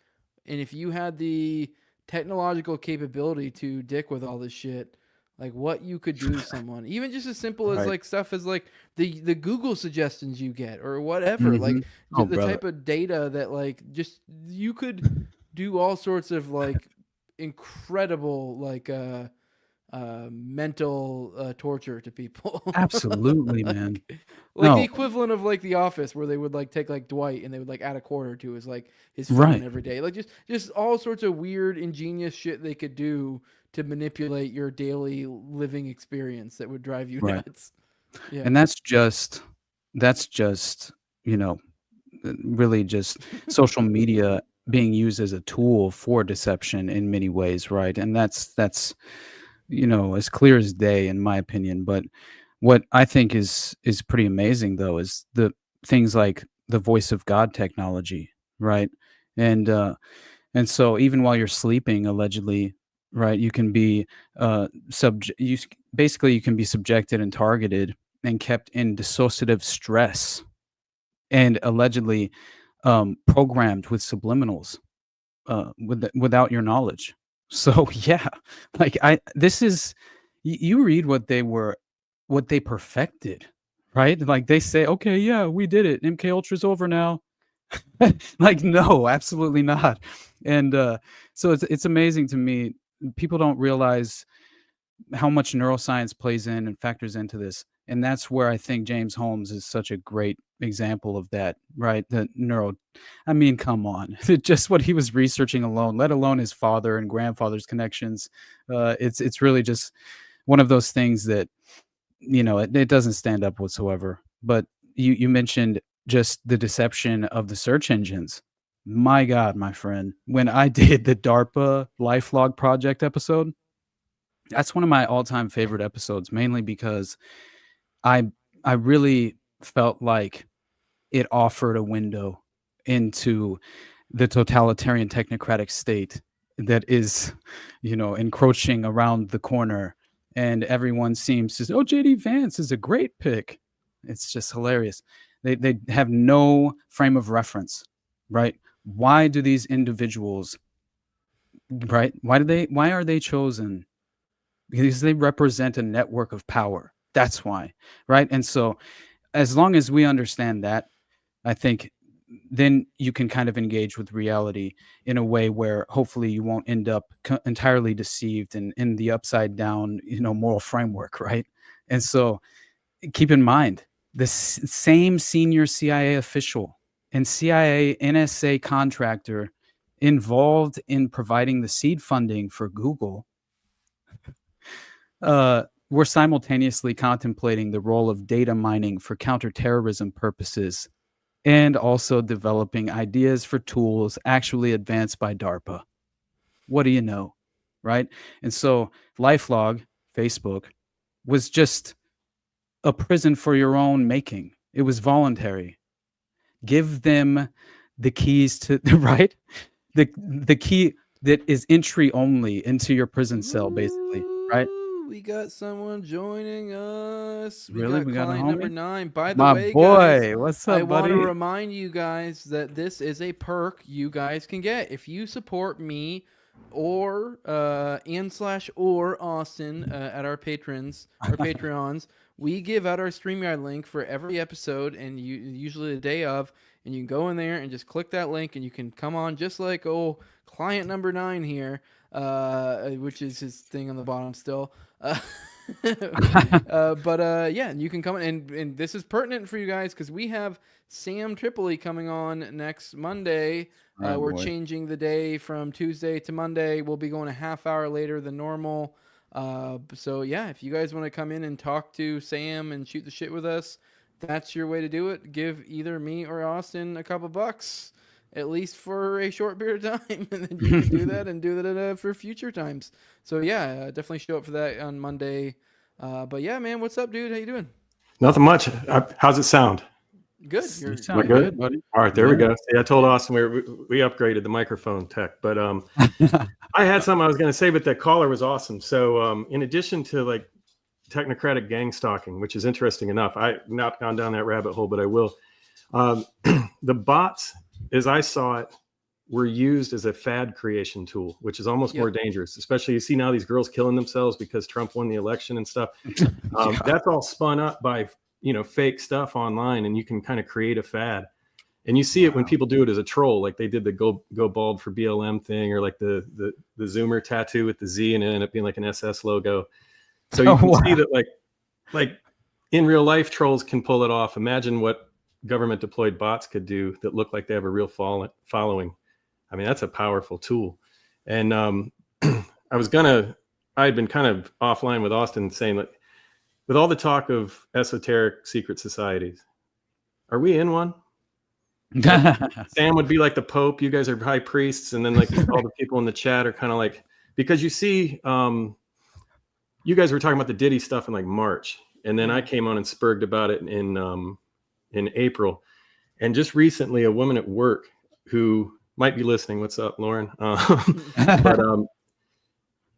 and if you had the technological capability to dick with all this shit. Like what you could do to someone, even just as simple as like stuff as like the Google suggestions you get or whatever, like the type of data that like just you could do all sorts of like incredible like mental torture to people. Absolutely, man. The equivalent of like The Office, where they would like take like Dwight and they would like add a quarter to his phone every day. Like just all sorts of weird, ingenious shit they could do to manipulate your daily living experience that would drive you nuts. Yeah. And that's just, you know, really just social media being used as a tool for deception in many ways, right? And that's as clear as day in my opinion. But what I think is pretty amazing though is the things like the voice of God technology, right? And and so even while you're sleeping, allegedly, right, you can be basically you can be subjected and targeted and kept in dissociative stress and allegedly programmed with subliminals without your knowledge. So yeah, like this is you read what they perfected, right? Like they say, okay, yeah, we did it. MK Ultra's over now. Like no, absolutely not. And so it's amazing to me. People don't realize how much neuroscience plays in and factors into this. And that's where I think James Holmes is such a great example of that, right? I mean, come on. Just what he was researching alone, let alone his father and grandfather's connections. It's really just one of those things that, it doesn't stand up whatsoever. But you mentioned just the deception of the search engines. My God, my friend, when I did the DARPA LifeLog project episode, that's one of my all-time favorite episodes, mainly because I really felt like it offered a window into the totalitarian technocratic state that is, encroaching around the corner, and everyone seems to say, "Oh, JD Vance is a great pick." It's just hilarious. They have no frame of reference, right? Why do these individuals, right? Why are they chosen? Because they represent a network of power. That's why, right? And so as long as we understand that, I think then you can kind of engage with reality in a way where hopefully you won't end up entirely deceived and in the upside down, moral framework, right? And so keep in mind, the same senior CIA official and CIA NSA contractor involved in providing the seed funding for Google we're simultaneously contemplating the role of data mining for counterterrorism purposes and also developing ideas for tools actually advanced by DARPA. What do you know, right? And so LifeLog, Facebook, was just a prison for your own making. It was voluntary. Give them the keys to, right? The key that is entry only into your prison cell, basically, right? We got someone joining us. We Really? got We got a client homie? number 9. By the My way, boy, guys, what's up, I want to buddy? remind you guys that this is a perk you guys can get if you support me or or Austin at our Patreons. We give out our StreamYard link for every episode, and usually the day of, and you can go in there and just click that link, and you can come on just like client number 9 here, which is his thing on the bottom still. Yeah, you can come in, and this is pertinent for you guys because we have Sam Tripoli coming on next Monday. We're changing the day from Tuesday to Monday. We'll be going a half hour later than normal. So yeah, if you guys want to come in and talk to Sam and shoot the shit with us, that's your way to do it. Give either me or Austin a couple bucks, at least for a short period of time, and then you can do that and do that for future times. So yeah, definitely show up for that on Monday. But yeah, man, what's up, dude? How you doing? Nothing much. How's it sound? Good. You You're sound good, buddy. All right, there we go. See, I told Austin we upgraded the microphone tech, but I had something I was going to say, but that caller was awesome. So in addition to like technocratic gang stalking, which is interesting enough, I've not gone down that rabbit hole, but I will. The bots, as I saw it, were used as a fad creation tool, which is almost more dangerous. Especially you see now these girls killing themselves because Trump won the election and stuff. That's all spun up by fake stuff online, and you can kind of create a fad. And you see it when people do it as a troll, like they did the go bald for BLM thing, or like the Zoomer tattoo with the Z and it ended up being like an SS logo. So you can see that like in real life, trolls can pull it off. Imagine what government deployed bots could do that look like they have a real following. I mean, that's a powerful tool. And I had been kind of offline with Austin saying, like, with all the talk of esoteric secret societies, are we in one? Sam would be like the Pope. You guys are high priests, and then like all the people in the chat are kind of like, because you see, you guys were talking about the Diddy stuff in like March, and then I came on and spurged about it in April, and just recently a woman at work who might be listening. What's up, Lauren? But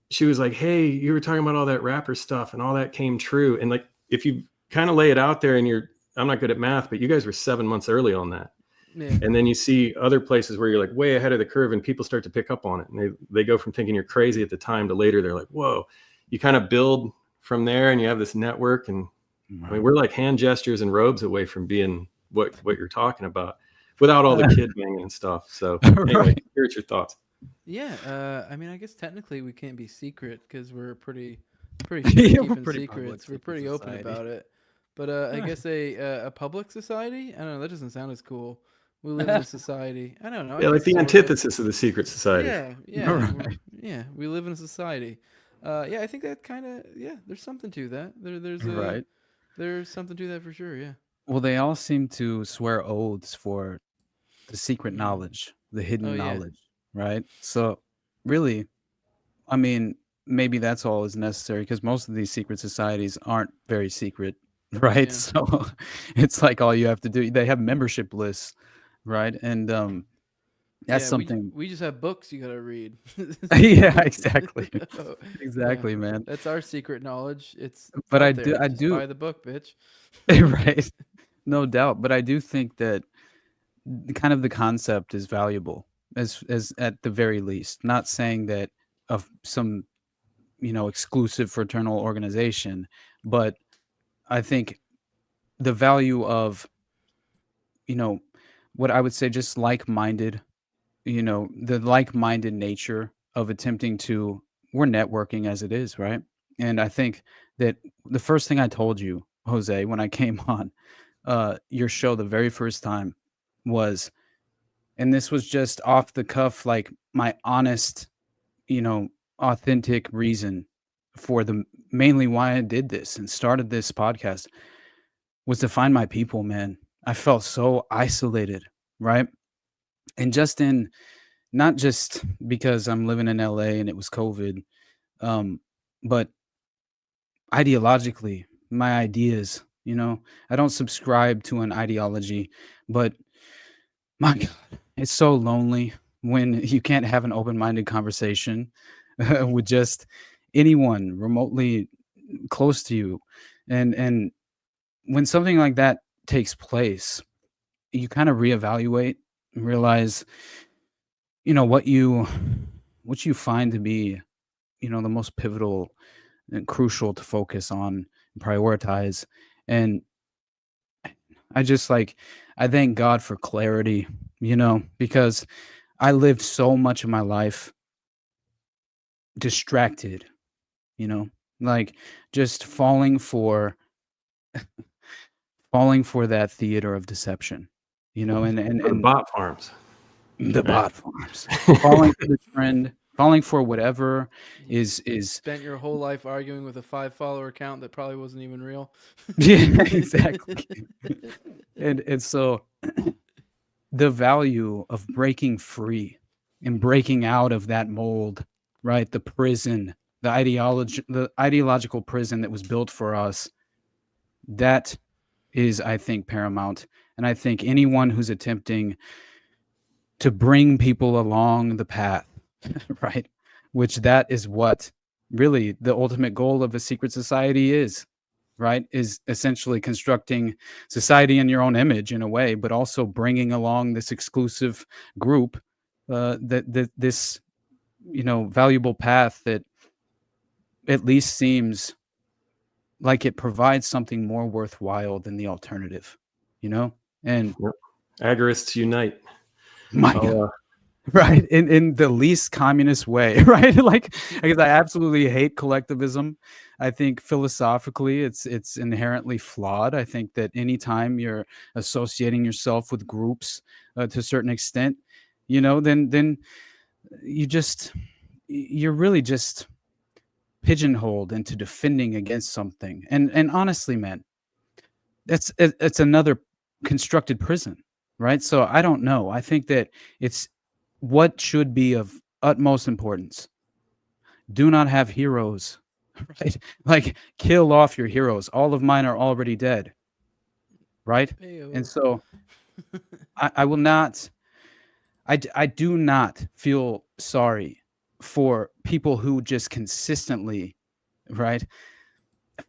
she was like, "Hey, you were talking about all that rapper stuff, and all that came true." And like, if you kind of lay it out there, and I'm not good at math, but you guys were 7 months early on that. Yeah. And then you see other places where you're like way ahead of the curve, and people start to pick up on it, and they go from thinking you're crazy at the time to later they're like, whoa. You kind of build from there, and you have this network, and I mean, we're like hand gestures and robes away from being what you're talking about, without all the kid banging and stuff. So anyway, here's your thoughts. Yeah, I mean, I guess technically we can't be secret because we're pretty sure keeping secrets. We're pretty open about it. But I guess a public society? I don't know. That doesn't sound as cool. We live in a society. I don't know. Yeah, like the antithesis of the secret society. Yeah. We live in a society. I think that kind of there's something to that. There's something to that for sure. Yeah. Well, they all seem to swear oaths for the secret knowledge, the hidden knowledge, right? So, really, I mean, maybe that's all is necessary because most of these secret societies aren't very secret, right? Yeah. So, it's like all you have to do. They have membership lists, right? And that's something we just have books you gotta read. Yeah, exactly. Exactly, man. That's our secret knowledge. But I do buy the book, bitch. Right. No doubt. But I do think that kind of the concept is valuable as at the very least. Not saying that of some, exclusive fraternal organization, but I think the value of, what I would say just like-minded, the like-minded nature of attempting to, we're networking as it is, right? And I think that the first thing I told you, Jose, when I came on your show the very first time was, and this was just off the cuff, like my honest, authentic reason for mainly why I did this and started this podcast was to find my people, man. I felt so isolated, right? And not just because I'm living in LA and it was COVID, but ideologically, my ideas, I don't subscribe to an ideology, but my God, it's so lonely when you can't have an open-minded conversation with just anyone remotely close to you. And when something like that takes place, you kind of reevaluate and realize, what you find to be, the most pivotal and crucial to focus on and prioritize. And I thank God for clarity, because I lived so much of my life distracted, like just falling for that theater of deception, and the bot farms. The bot farms. Falling for the trend, falling for whatever is spent your whole life arguing with a 5-follower account that probably wasn't even real. Yeah, exactly. and so the value of breaking free and breaking out of that mold, right? The prison, the ideological prison that was built for us, that is, I think, paramount. And I think anyone who's attempting to bring people along the path, right? Which that is what really the ultimate goal of a secret society is, right? Is essentially constructing society in your own image in a way, but also bringing along this exclusive group, this, valuable path that at least seems like it provides something more worthwhile than the alternative, and agorists unite. My God. Right. In the least communist way, right? Like, because I absolutely hate collectivism. I think philosophically it's inherently flawed. I think that anytime you're associating yourself with groups to a certain extent, then you're really just pigeonholed into defending against something. And honestly, man, it's another constructed prison. right? So I don't know. I think that it's what should be of utmost importance. Do not have heroes, right? Like, kill off your heroes. All of mine are already dead, right? And so I will not. I do not feel sorry for people who just consistently, right,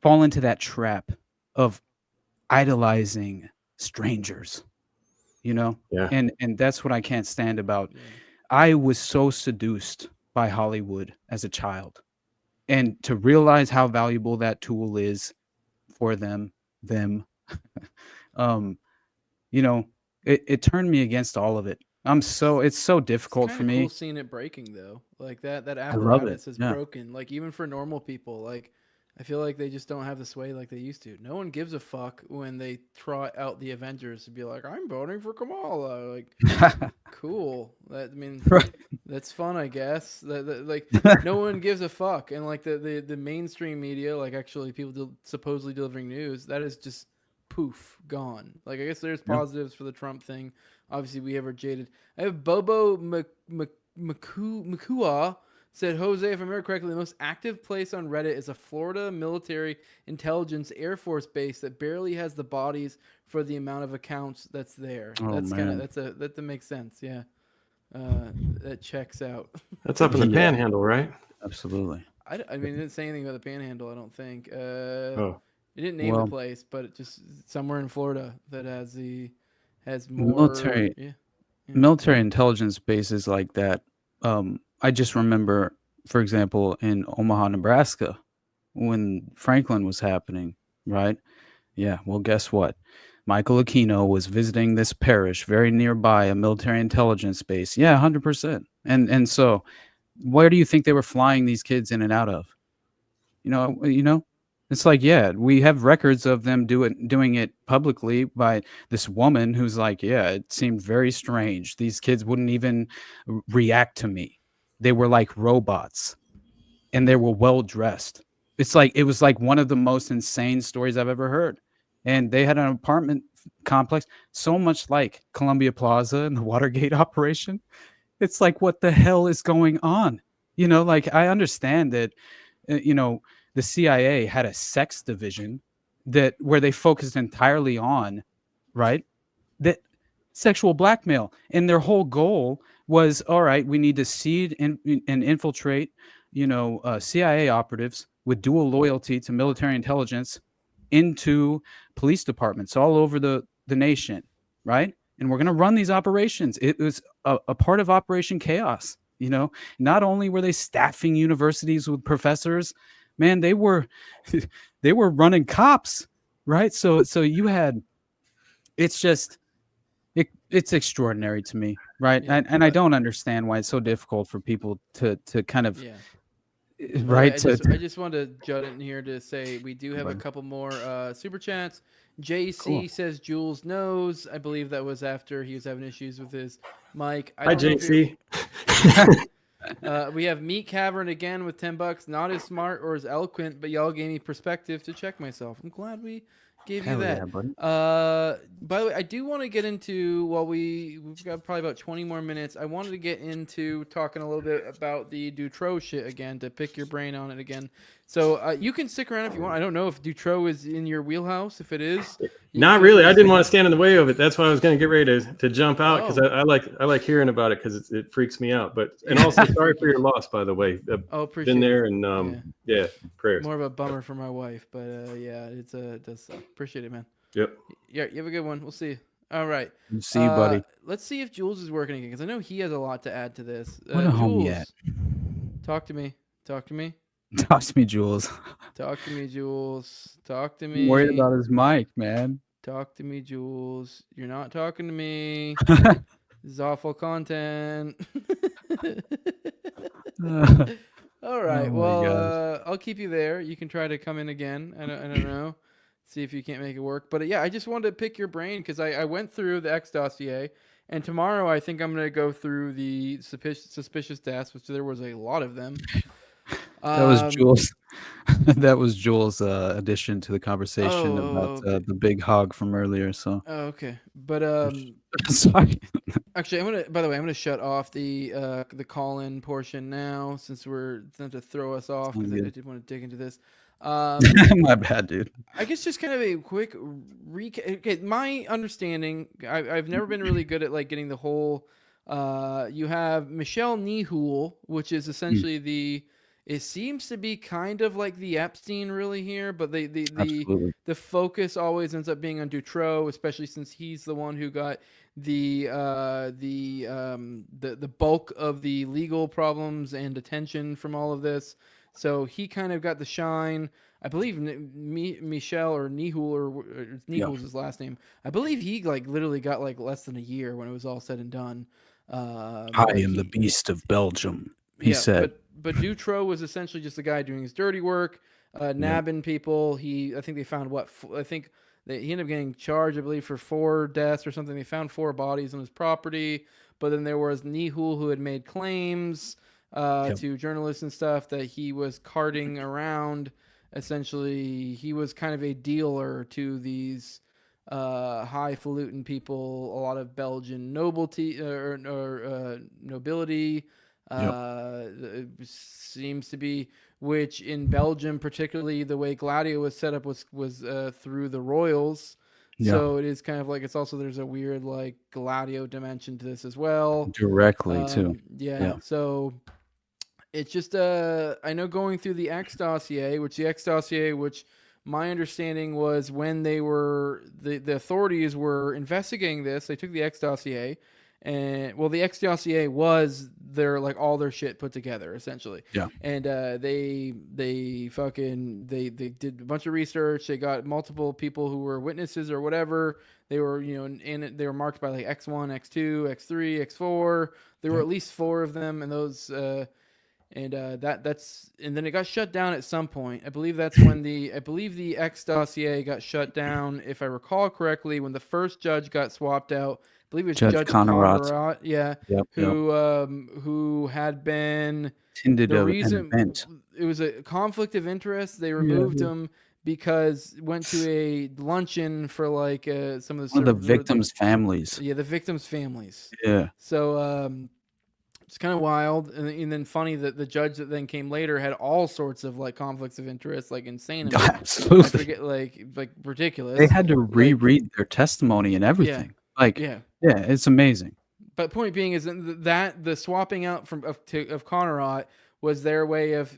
fall into that trap of idolizing strangers, you know? Yeah. And that's what I can't stand about. I was so seduced by Hollywood as a child. And to realize how valuable that tool is for them, you know, it turned me against all of it. It's so difficult for Kind of cool me. seeing it breaking though. Like that I love it. apparatus is Yeah. broken. Like even for normal people, like I feel like they just don't have the sway like they used to. No one gives a fuck when they trot out the Avengers to be like, I'm voting for Kamala. Like, cool. That, I mean, that's fun, I guess. Like, no one gives a fuck. And like the mainstream media, like actually people supposedly delivering news, that is just poof, gone. Like, I guess there's positives for the Trump thing. Obviously, we ever jaded. I have Bobo Makua said, Jose, if I remember correctly, the most active place on Reddit is a Florida military intelligence Air Force base that barely has the bodies for the amount of accounts that's there. Oh, That's man. that makes sense. Yeah, that checks out. That's up in the Panhandle, right? Absolutely. I mean, it didn't say anything about the Panhandle. I don't think. Oh. It didn't name Well- the place, but it just somewhere in Florida that has more Military military intelligence bases like that. I just remember, for example, in Omaha, Nebraska, when Franklin was happening, right? Yeah, well, guess what? Michael Aquino was visiting this parish very nearby a military intelligence base. Yeah, 100%. And so where do you think they were flying these kids in and out of? You know, it's like, yeah, we have records of them doing it publicly by this woman who's like, yeah, it seemed very strange. These kids wouldn't even react to me. They were like robots, and they were well dressed. It was like one of the most insane stories I've ever heard. And they had an apartment complex so much like Columbia Plaza and the Watergate operation. It's like, what the hell is going on? You know, like, I understand that, the CIA had a sex division where they focused entirely on, right, that sexual blackmail, and their whole goal was, all right, we need to seed and infiltrate, CIA operatives with dual loyalty to military intelligence into police departments all over the nation, right? And we're going to run these operations. It was a part of Operation Chaos. Not only were they staffing universities with professors, man, they were running cops, right? So you had, it's extraordinary to me, right? Yeah, and I don't understand why it's so difficult for people to kind of, right. right? I just wanted to jut in here to say we do have a couple more super chats. JC Cool. says Jules knows. I believe that was after he was having issues with his mic. Hi, JC. We have Meat Cavern again with $10. Not as smart or as eloquent, but y'all gave me perspective to check myself. I'm glad we gave you Hell that. yeah, buddy. By the way, I do want to get into, we've got probably about 20 more minutes. I wanted to get into talking a little bit about the Dutroux shit again, to pick your brain on it again. So you can stick around if you want. I don't know if Dutroux is in your wheelhouse. If it is, not really. I didn't want to stand in the way of it. That's why I was going to get ready to jump out, because I like hearing about it, because it freaks me out. And also, sorry for your loss, by the way. Appreciate been there, it. and prayers. More of a bummer for my wife, but it does suck. Appreciate it, man. Yep. Yeah, you have a good one. We'll see you. All right. See you, buddy. Let's see if Jules is working again, because I know he has a lot to add to this. What a homie Jules, at. talk to me. Talk to me, Jules. Talk to me, Jules. Talk to I'm me. worried about his mic, man. Talk to me, Jules. You're not talking to me. This is awful content. All right. Oh my Well, I'll keep you there. You can try to come in again. I don't know. See if you can't make it work. But yeah, I just wanted to pick your brain, because I went through the X dossier, and tomorrow I think I'm going to go through the suspicious deaths, which there was a lot of them. That was Um, Jules. That was Jules' addition to the conversation about okay. the big hog from earlier. So Oh, okay. But sorry. actually, By the way, I'm gonna shut off the call-in portion now since we're going to throw us off Sounds because I good. did want to dig into this. Um, My bad, dude. I guess just kind of a quick recap. Okay, my understanding, I've never been really good at like getting the whole. You have Michelle Nihul, which is essentially the. It seems to be kind of like the Epstein really here, but Absolutely. the focus always ends up being on Dutroux, especially since he's the one who got the bulk of the legal problems and attention from all of this. So he kind of got the shine. I believe Michelle or Nihul or Nihul's his last name. I believe he like literally got like less than a year when it was all said and done. I am the beast of Belgium, he said. But Dutroux was essentially just a guy doing his dirty work, nabbing people. I think they found he ended up getting charged, I believe, for 4 deaths or something. They found 4 bodies on his property, but then there was Nihul who had made claims to journalists and stuff that he was carting around. Essentially, he was kind of a dealer to these highfalutin people, a lot of Belgian nobility. It seems to be, which in Belgium, particularly the way Gladio was set up was through the royals. So it is kind of like there's a weird like Gladio dimension to this as well. Directly too. So it's just I know going through the X dossier, which my understanding was when they were the authorities were investigating this, they took the X dossier. And the X dossier was all their shit put together essentially. Yeah. And they did a bunch of research. They got multiple people who were witnesses or whatever. They were they were marked by like X1, X2, X3, X4. There were at least 4 of them, and those and then it got shut down at some point. I believe that's when the X dossier got shut down, if I recall correctly, when the first judge got swapped out. I believe it was Judge Conrad, who had been the reason. It was a conflict of interest. They removed him because went to a luncheon for like some of the victims' families. Yeah, the victims' families. Yeah. So it's kind of wild, and then funny that the judge that then came later had all sorts of like conflicts of interest, like insane. Absolutely. I forget, like ridiculous. They had to reread their testimony and everything. Yeah, it's amazing. But point being is that the swapping out of Conrad was their way of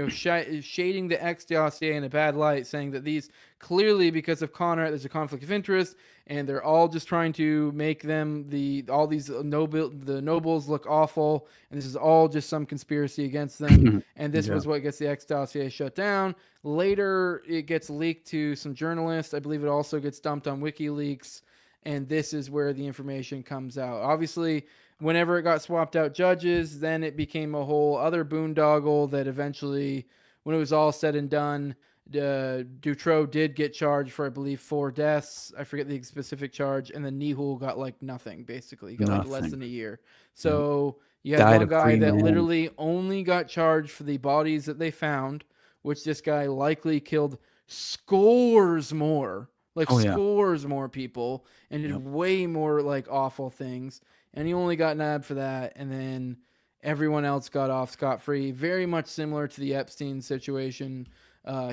shading the X dossier in a bad light, saying that these clearly because of Conrad there's a conflict of interest, and they're all just trying to make them the nobles look awful, and this is all just some conspiracy against them. And this was what gets the X dossier shut down. Later, it gets leaked to some journalists. I believe it also gets dumped on WikiLeaks. And this is where the information comes out. Obviously, whenever it got swapped out judges, then it became a whole other boondoggle that eventually, when it was all said and done, Dutroux did get charged for, I believe, 4 deaths. I forget the specific charge. And then Nihul got like nothing, basically. He got like less than a year. So you had one guy that literally only got charged for the bodies that they found, which this guy likely killed scores more. Scores more people, and did way more like awful things, and he only got nabbed for that, and then everyone else got off scot-free. Very much similar to the Epstein situation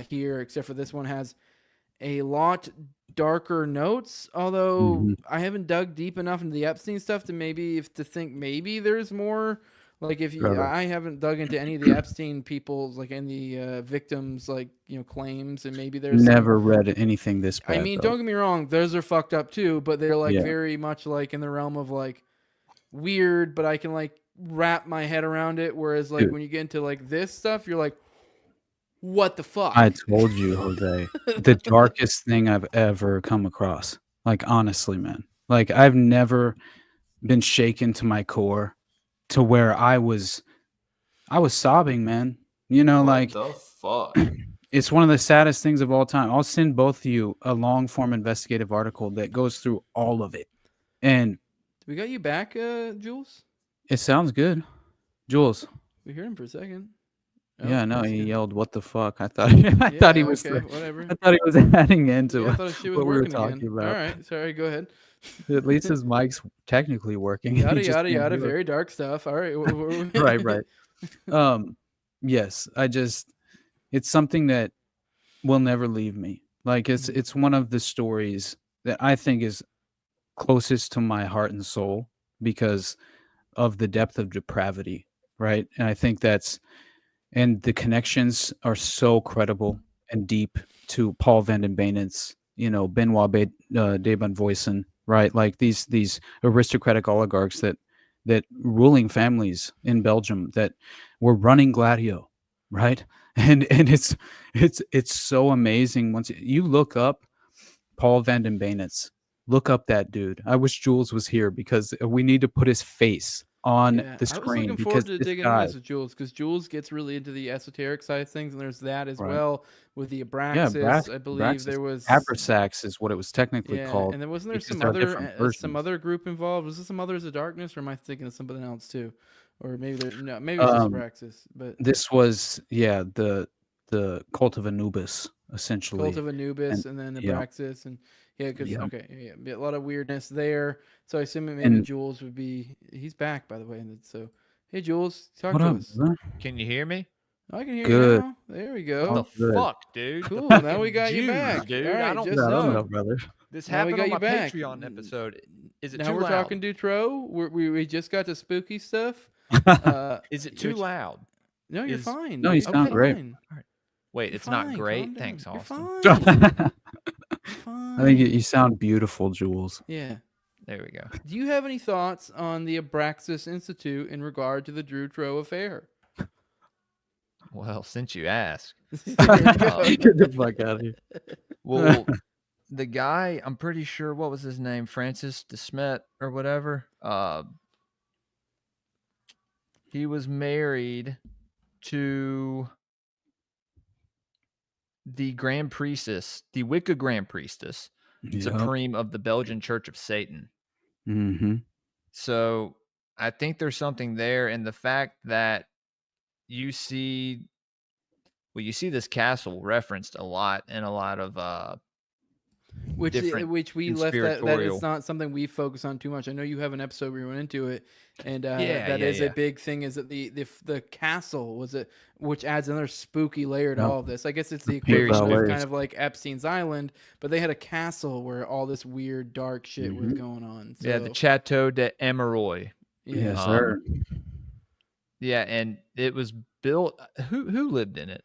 here, except for this one has a lot darker notes, although I haven't dug deep enough into the Epstein stuff to think maybe there's more. Like I haven't dug into any of the Epstein people's like any victims claims, and maybe there's read anything this bad. I mean, don't get me wrong, those are fucked up too, but they're like very much like in the realm of like weird, but I can like wrap my head around it. Whereas like when you get into like this stuff, you're like, what the fuck? I told you, Jose, the darkest thing I've ever come across. Like honestly, man, like I've never been shaken to my core. To where I was sobbing, man. What the fuck? It's one of the saddest things of all time. I'll send both of you a long form investigative article that goes through all of it. And we got you back, Jules? It sounds good. Jules. We heard him for a second. Yeah, no, that's he good. yelled, "What the fuck?" I thought I thought he was Okay, whatever. I thought he was adding into Yeah, I thought shit was what we were working talking again. All about. right, sorry. Go ahead. At least his mic's technically working. He Yada just yada can't yada. do it. Very dark stuff. All right. Right. Yes, it's something that will never leave me. Like it's one of the stories that I think is closest to my heart and soul because of the depth of depravity, right? And I think and the connections are so credible and deep to Paul van den Benen's, Benoit de Bonvoisin, right? Like these aristocratic oligarchs that ruling families in Belgium that were running Gladio, right? And it's so amazing once you look up Paul van den Benen's. Look up that dude. I wish Jules was here because we need to put his face on the I was screen looking because forward to this digging into guy, this with Jules because Jules gets really into the esoteric side of things, and there's that as right? well with the Yeah, Abraxas. I believe Braxis, there was Abrasax is what it was technically yeah, called and then wasn't there because there are different some versions. other group involved? Was this some Others of Darkness, or am I thinking of something else too? Or maybe it's just Um, Abraxas, but this was the cult of Anubis essentially, Cult of and Anubis, and then yeah, Abraxas, and yeah, because yeah, a lot of weirdness there. So I assume maybe and Jules would be. He's back, by the way, and so hey, Jules, talk what to up, us. brother? Can you hear me? I can hear you Good, now. There we What the go. good. fuck, dude? The Cool. Now we fucking got you Jews, back. dude. All I right, don't just I don't know. know, brother. This now we happened got on you my back. Patreon episode. Is it Now too we're loud? talking Dutroux. We just got to spooky stuff. Is it too which- loud? No, you're fine. No, you dude. sound You're great. fine. All right. Wait, You're it's not fine. great. Calm down. Thanks, You're Austin. fine. I think you Fine. sound beautiful, Jules. Yeah. There we go. Do you have any thoughts on the Abraxas Institute in regard to the Dutroux affair? Well, since you ask. Get the fuck out of here. Well, the guy, I'm pretty sure, what was his name? Francis de Smet or whatever. He was married to the Grand Priestess, the Wicca Grand Priestess, Supreme of the Belgian Church of Satan. Mm-hmm. So I think there's something there in the fact that you see this castle referenced a lot in a lot of which we left that is conspiratorial. not something we focus on too much. I know you have an episode where you went into it, and that Yeah, is yeah. a big thing. Is that the castle was it, which adds another spooky layer to all of this. I guess it's the equivalent of kind of like Epstein's Island, but they had a castle where all this weird dark shit was going on. So, Yeah, the Chateau de Emeraude. yeah, Yes, sir. Yeah, and it was built. Who lived in it?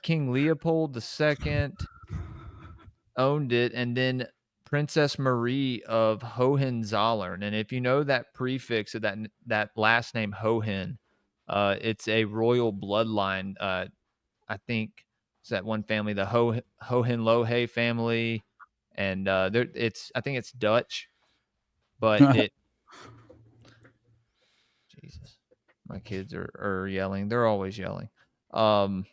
King Leopold II owned it, and then Princess Marie of Hohenzollern. And if you know that prefix of that last name Hohen, it's a royal bloodline. I think it's that one family, the Hohenlohe family, and I think it's Dutch, but it. Jesus, my kids are yelling. They're always yelling. And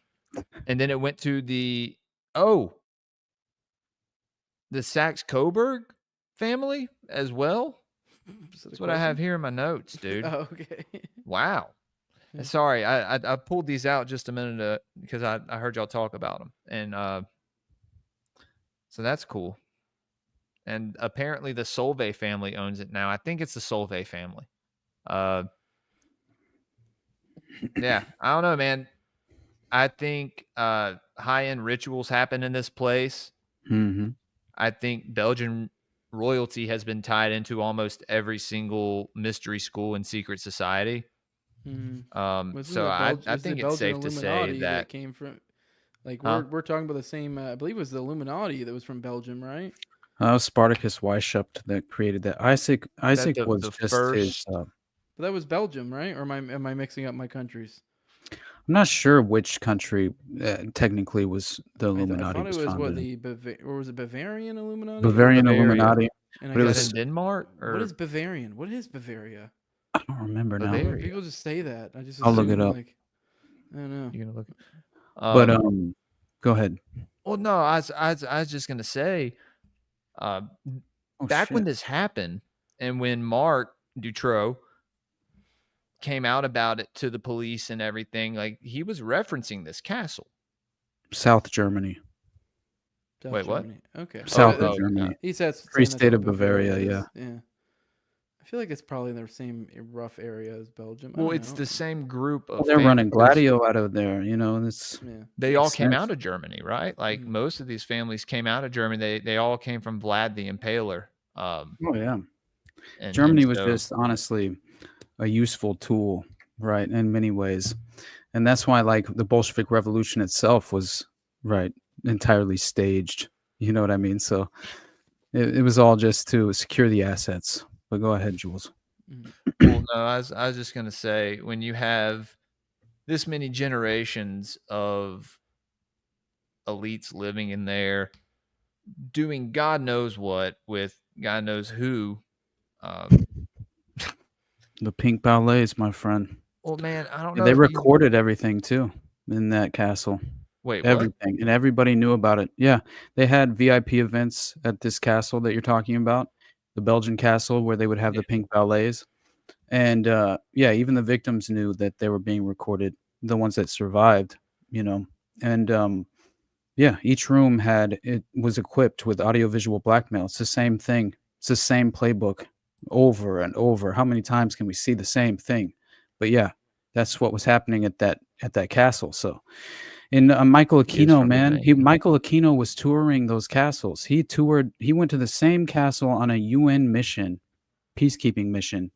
then it went to the Saxe-Coburg family as well. That's what I have here in my notes, dude. Oh, okay. Wow. Sorry, I pulled these out just a minute because I heard y'all talk about them, and so that's cool. And apparently the Solvay family owns it now. I think it's the Solvay family. Yeah, I don't know, man. I think high-end rituals happen in this place. Mm-hmm. I think Belgian royalty has been tied into almost every single mystery school and secret society. So I think it's safe to say that came from, like, we're talking about the same. I believe it was the Illuminati that was from Belgium, right? Spartacus Weishaupt that created that. Isaac was the just first- his. But that was Belgium, right? Or am I mixing up my countries? I'm not sure which country technically was the I Illuminati. thought it was founded in. or was it Bavarian Illuminati? Bavarian Illuminati. And But it was in Denmark. Or what is Bavarian? What is Bavaria? I don't remember now. Bavaria. People just say that. I just I'll look assume, it up. Like, I don't know. You're gonna look. But go ahead. Well, no, I was just gonna say, back when this happened, and when Marc Dutroux came out about it to the police and everything. Like, he was referencing this castle. South Germany. South Wait, what? Germany. Okay. South Oh, of Germany. He says Free saying that's state what of Bavaria, is. yeah. Yeah. I feel like it's probably in the same rough area as Belgium. I Well, don't it's know. the same group of Well, they're running families. Gladio out of there, you know. It's Yeah. They all makes came sense. out of Germany, right? Like Mhm. most of these families came out of Germany. They all came from Vlad the Impaler. Oh yeah. And Germany was so, just honestly a useful tool, right, in many ways. And that's why like the Bolshevik Revolution itself was right entirely staged. You know what I mean? So it was all just to secure the assets. But go ahead, Jules. well, no, I was just gonna say, when you have this many generations of elites living in there, doing God knows what with God knows who. The pink ballets, my friend. Well, man, I don't Yeah, know they if you. recorded everything too in that castle. Wait, what? Everything. And everybody knew about it. Yeah. They had VIP events at this castle that you're talking about, the Belgian castle where they would have the pink ballets. And yeah, even the victims knew that they were being recorded, the ones that survived, you know. And yeah, each room was equipped with audiovisual blackmail. It's the same thing. It's the same playbook over and over. How many times can we see the same thing? But yeah, that's what was happening at that castle. So, and Michael Aquino, man, Michael Aquino was touring those castles. He went to the same castle on a UN mission, peacekeeping mission,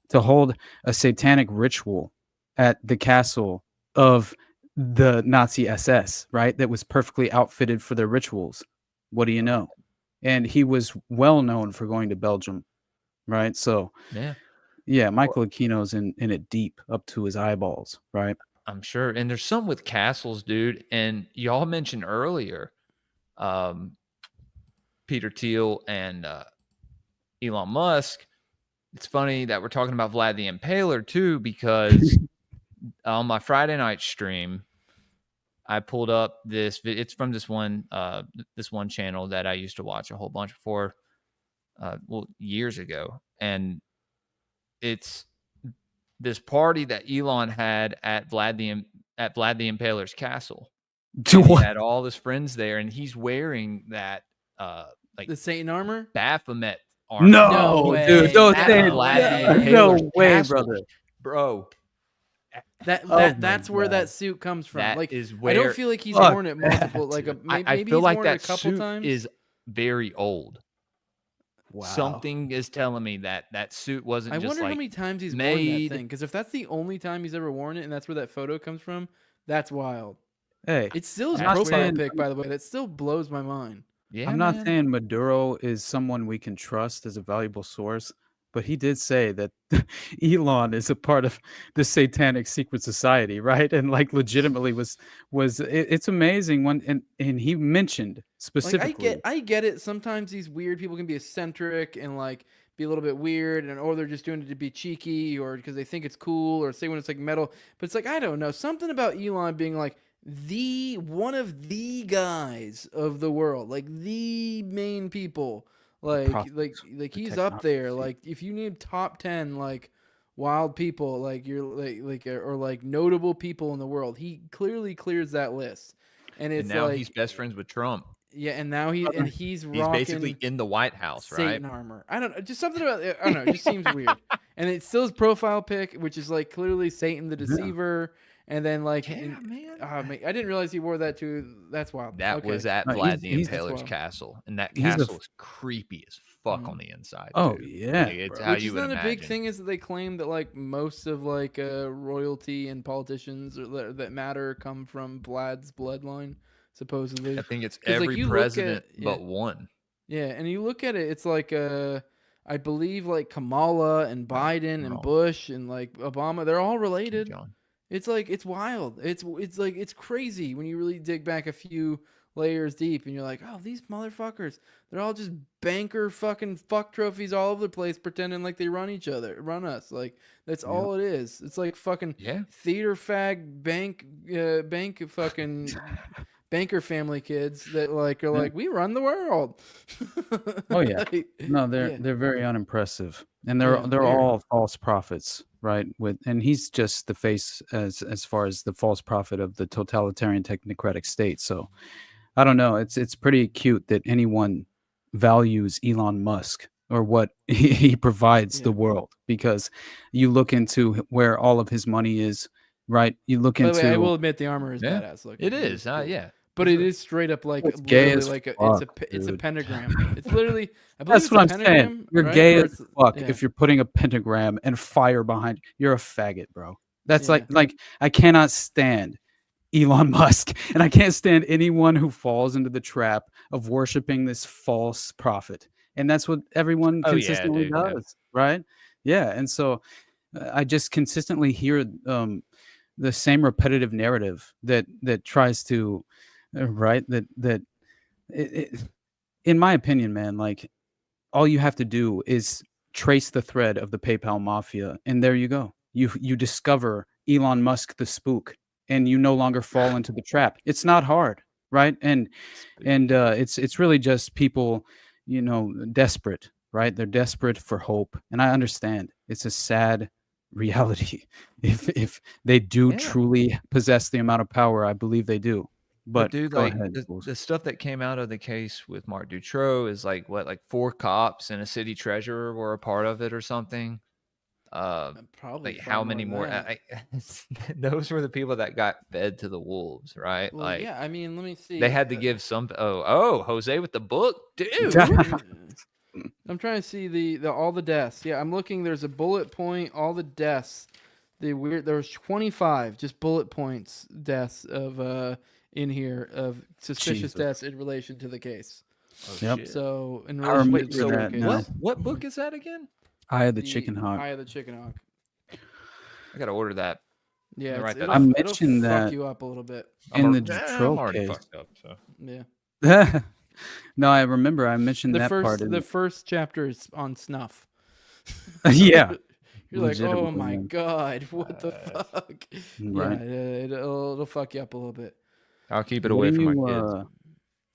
to hold a satanic ritual at the castle of the Nazi SS, right? That was perfectly outfitted for their rituals. What do you know? And he was well known for going to Belgium, right? So yeah, Michael Aquino's in it deep up to his eyeballs, right? I'm sure. And there's some with castles, dude. And y'all mentioned earlier, Peter Thiel and Elon Musk. It's funny that we're talking about Vlad the Impaler too, because on my Friday night stream, I pulled up this. It's from this one channel that I used to watch a whole bunch before, years ago, and it's this party that Elon had at Vlad the Impaler's castle. He had all his friends there, and he's wearing that like the Satan armor, Baphomet armor. No way, dude, don't say it. No way, brother, bro. That's where that suit comes from. That like, is where, I don't feel like he's worn it multiple. Like, maybe I feel he's like worn that it a couple suit times. is very old. Wow. Something is telling me that suit wasn't. I just wonder like how many times he's worn that thing. Because if that's the only time he's ever worn it, and that's where that photo comes from, that's wild. Hey, it's still his profile pic, by the way. That still blows my mind. Yeah, I'm not saying Maduro is someone we can trust as a valuable source, but he did say that Elon is a part of the satanic secret society, right? And like legitimately was it's amazing when and he mentioned specifically. Like, I get it. Sometimes these weird people can be eccentric and like be a little bit weird, and or they're just doing it to be cheeky or because they think it's cool, or say when it's like metal. But it's like, I don't know, something about Elon being like one of the guys of the world, like the main people, like he's up there. Like if you need top 10 like wild people, like you're like or like notable people in the world, he clearly clears that list. And it's now like he's best friends with Trump. Yeah, and now he's rocking basically in the White House, right? Satan armor. I don't know, just something about it. I don't know. It just seems weird. And it's still his profile pic, which is like clearly Satan the Deceiver. And then like, man, I didn't realize he wore that too. That's wild. That was at Vlad the Impaler's castle, and that castle is creepy as fuck on the inside. Oh dude. yeah, like, it's how you would imagine. A big thing is that they claim that like most of like royalty and politicians that matter come from Vlad's bloodline. Supposedly, I think it's every president but one. Yeah, and you look at it, it's like I believe like Kamala and Biden and Bush and like Obama, they're all related. It's like it's wild. It's like it's crazy when you really dig back a few layers deep and you're like, oh, these motherfuckers, they're all just banker fucking fuck trophies all over the place pretending like they run us. Like that's all it is. It's like fucking theater fag bank fucking banker family kids that like are like, we run the world. Oh yeah. Like, No, they're very unimpressive. And they're all false prophets. right? And he's just the face as far as the false prophet of the totalitarian technocratic state. So I don't know. It's pretty cute that anyone values Elon Musk or what he provides the world, because you look into where all of his money is, right? You look By the way, I into will admit the armor is badass looking. It is. Yeah. But it is straight up like It's gay literally as like fuck, it's a dude. pentagram. It's literally I believe That's it's what a I'm pentagram, saying. You're right? gay Or as it's- fuck yeah. if you're putting a pentagram and fire behind. You're a faggot, bro. That's Yeah. like I cannot stand Elon Musk, and I can't stand anyone who falls into the trap of worshiping this false prophet. And that's what everyone Oh, yeah, consistently dude, yeah. does, right? Yeah, and so I just consistently hear the same repetitive narrative that tries to right that in my opinion, man, like all you have to do is trace the thread of the PayPal mafia, and there you go. You discover Elon Musk the spook, and you no longer fall into the trap. It's not hard, right? And it's really just people, desperate, right? They're desperate for hope, and I understand it's a sad reality. If they do truly possess the amount of power, I believe they do. But dude, go like ahead, the, Jules. the stuff that came out of the case with Marc Dutroux is like 4 cops and a city treasurer were a part of it or something. Probably Like far how more many than more? that. Those were the people that got fed to the wolves, right? Well, like yeah, I mean, let me see. they had to give some. Oh, Jose with the book, dude. I'm trying to see the all the deaths. Yeah, I'm looking. There's a bullet point. All the deaths. There's 25 just bullet points deaths of in here of suspicious Jesus. deaths in relation to the case. Yep. So in I relation remember to the that case, now. What book is that again? Eye of the Chicken Hawk. Eye of the Chicken Hawk. I gotta order that. Yeah, Write that it'll, I down. it'll mentioned fuck that you up a little bit. in the I'm Dutroux already case. fucked up. So Yeah. No, I remember I mentioned The that part. the first chapter is on snuff. Yeah. You're like, oh Legitimately, my man. god, what the fuck? Right. Yeah, it'll fuck you up a little bit. I'll keep it What away do from my you, kids.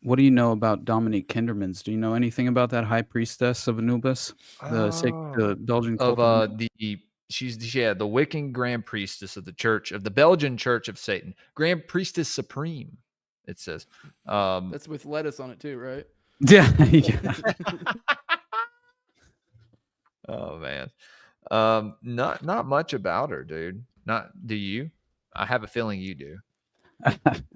What do you know about Dominique Kindermans? Do you know anything about that high priestess of Anubis, the Belgian cult Of Anubis? she's the Wiccan Grand Priestess of the Belgian Church of Satan, Grand Priestess Supreme. It says. That's with lettuce on it too, right? Yeah. Yeah. Oh man, not much about her, dude. Not do you? I have a feeling you do.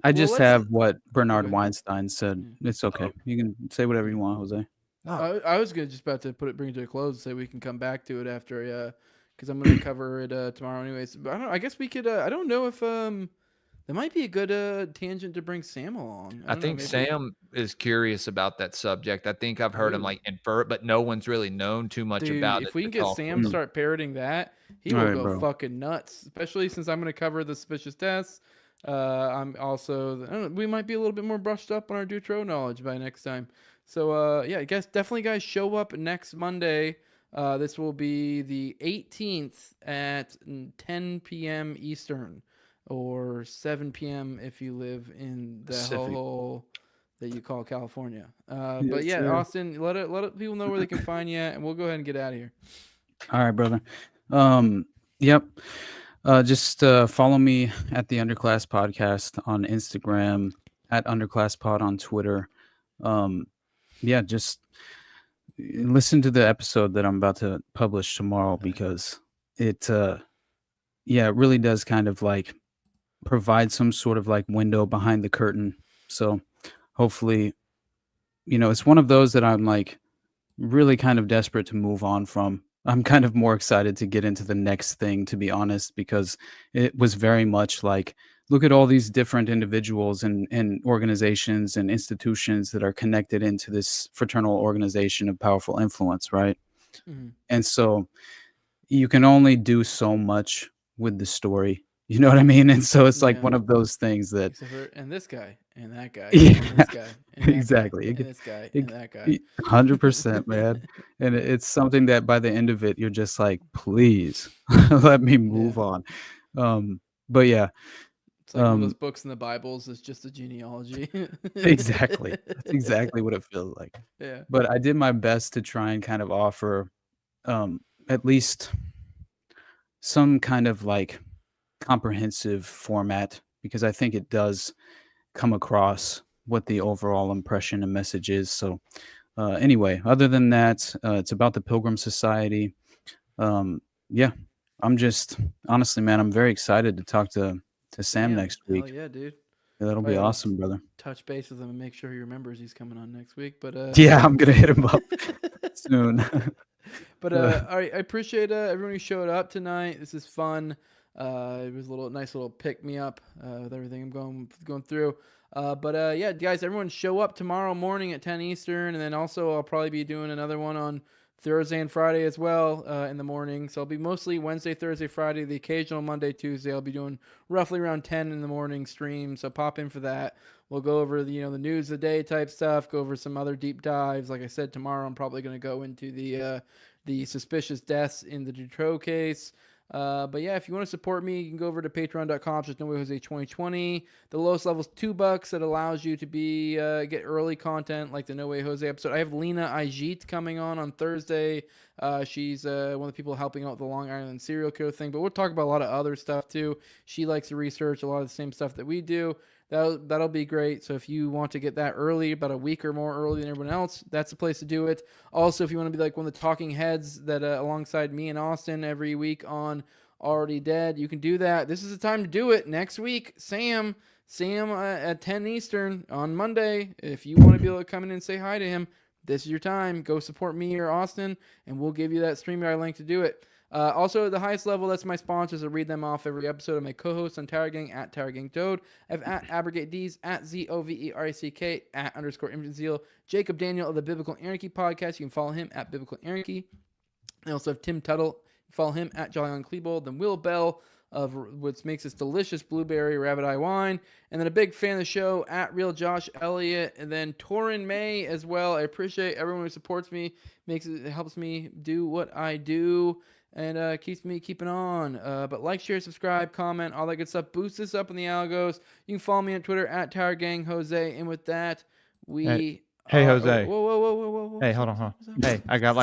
I just let's- have what Bernard Okay. Weinstein said. It's okay. You can say whatever you want, Jose. I was gonna just about to bring it to a close and say we can come back to it after, because I'm gonna cover it tomorrow anyways. But I don't know. I guess we could. I don't know if that might be a good tangent to bring Sam along. I don't know, think maybe- Sam is curious about that subject. I think I've heard him Ooh. like infer it, but no one's really known too much Dude, about it. if we to can get talk Sam with. start parroting that, he All will right, go bro. fucking nuts. Especially since I'm going to cover the suspicious deaths. I'm also, I don't know, we might be a little bit more brushed up on our Dutroux knowledge by next time. So yeah, guys, show up next Monday. This will be the 18th at 10 p.m. Eastern, or 7 p.m. if you live in the Pacific. hellhole that you call California. But Yes, yeah, sir. Austin, let people know where they can find you, and we'll go ahead and get out of here. All right, brother. Yep. Just follow me at the Underclass Podcast on Instagram, at UnderclassPod on Twitter. Yeah, just listen to the episode that I'm about to publish tomorrow, because it really does kind of like provide some sort of like window behind the curtain. So hopefully, it's one of those that I'm like really kind of desperate to move on from. I'm kind of more excited to get into the next thing, to be honest, because it was very much like, look at all these different individuals and organizations and institutions that are connected into this fraternal organization of powerful influence, right? Mhm. And so you can only do so much with the story. You know what I mean? And so it's like Yeah. one of those things that Except for, and this guy, and that guy, Yeah, and this guy, and that exactly. guy, It and could- this guy, it- and that guy. 100%, man. And it's something that by the end of it, you're just like, please let me move on. But yeah, It's like one of those books in the Bibles is just a genealogy. exactly. That's exactly what it feels like. Yeah. But I did my best to try and kind of offer at least some kind of like comprehensive format, because I think it does come across what the overall impression and message is. So anyway, other than that, it's about the Pilgrims Society. Yeah, I'm just honestly, man, I'm very excited to talk to Sam next week. Hell yeah, dude. Yeah, that'll be awesome, brother. Touch base with him and make sure he remembers he's coming on next week. But yeah, I'm gonna hit him up soon. But all right, I appreciate everyone who showed up tonight. This is fun. It was a nice little pick me up with everything I'm going through. But yeah, guys, everyone show up tomorrow morning at 10 Eastern, and then also I'll probably be doing another one on Thursday and Friday as well in the morning. So I'll be mostly Wednesday, Thursday, Friday. The occasional Monday, Tuesday, I'll be doing roughly around 10 in the morning stream. So pop in for that. We'll go over the the news of the day type stuff. Go over some other deep dives. Like I said, tomorrow I'm probably going to go into the suspicious deaths in the Dutroux case. But yeah, if you want to support me, you can go over to patreon.com/NoWayJose2020. The lowest level is $2. That allows you to get early content like the No Way Jose episode. I have Lena Ajit coming on Thursday. She's one of the people helping out with the Long Island serial killer thing. But we'll talk about a lot of other stuff too. She likes to research a lot of the same stuff that we do. That'll be great. So if you want to get that early, about a week or more early than everyone else, that's the place to do it. Also, if you want to be like one of the talking heads that alongside me and Austin every week on Already Dead, you can do that. This is the time to do it. Next week, Sam at 10 Eastern on Monday. If you want to be able to come in and say hi to him, this is your time. Go support me or Austin, and we'll give you that StreamYard link to do it. Also, at the highest level, that's my sponsors. I read them off every episode of my co-hosts on Tower Gang at Tower Gang Toad. I have at Abrogate D's, at ZOVERICK, at _ImageZeal. Jacob Daniel of the Biblical Anarchy podcast. You can follow him at Biblical Anarchy. I also have Tim Tuttle. You follow him at Jolly on Klebold. Then Will Bell of what makes this delicious blueberry rabbit eye wine. And then a big fan of the show at Real Josh Elliott. And then Torin May as well. I appreciate everyone who supports me. It helps me do what I do. And keeps me keeping on. But like, share, subscribe, comment, all that good stuff. Boost this up in the algos. You can follow me on Twitter at Tower Gang Jose. And with that, Hey, Jose. Whoa. Hey, hold on. Hey, I got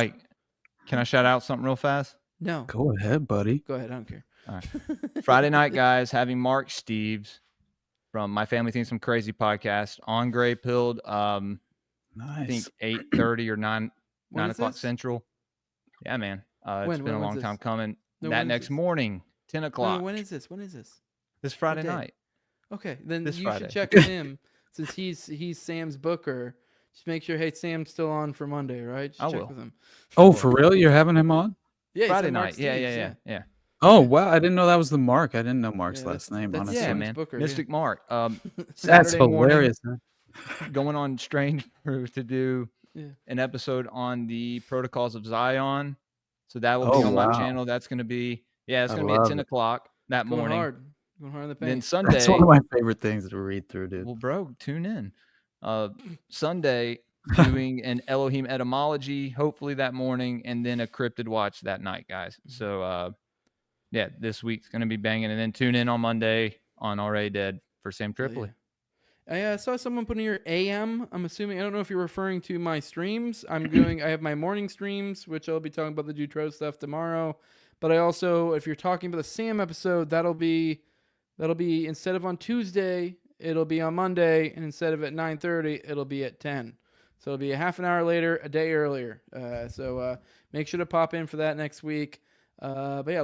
can I shout out something real fast? No. Go ahead, buddy. Go ahead. I don't care. All right. Friday night, guys, having Marc Steves from My Family Thinks I'm Crazy podcast on Gray Pilled. Nice. I think 8:30 or 9 o'clock Central. Yeah, man. It's been a long time coming. That next morning, 10 o'clock. When is this? This Friday night. Okay, then this you Friday. should check with him since he's Sam's booker. Just make sure, hey, Sam's still on for Monday, right? Just check with him. Oh, for real? You're having him on? Yeah, Friday night. Yeah. Oh, wow. I didn't know that was the Marc. I didn't know Marc's last name, honestly. Yeah, man. Booker, Mystic Marc. That's hilarious, man. Going on Strange Brew to do an episode on the Protocols of Zion. So that will be on my channel. That's going to be, it's going to be at 10 o'clock that morning. Going hard in the paint. Then Sunday. That's one of my favorite things to read through, dude. Well, bro, tune in. Sunday, doing an Elohim etymology, hopefully that morning, and then a cryptid watch that night, guys. So, this week's going to be banging. And then tune in on Monday on Already Dead for Sam Tripoli. I saw someone put in your AM. I'm assuming, I don't know if you're referring to my streams. I have my morning streams, which I'll be talking about the Dutroux stuff tomorrow. But I also, if you're talking about the Sam episode, that'll be instead of on Tuesday, it'll be on Monday, and instead of at 9:30, it'll be at 10. So it'll be a half an hour later, a day earlier. So make sure to pop in for that next week. But yeah,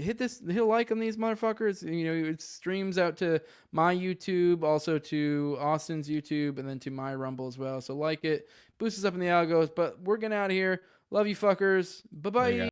hit like on these motherfuckers. It streams out to my YouTube, also to Austin's YouTube, and then to my Rumble as well. So like it, boost us up in the algos. But we're getting out of here. Love you fuckers. Bye bye.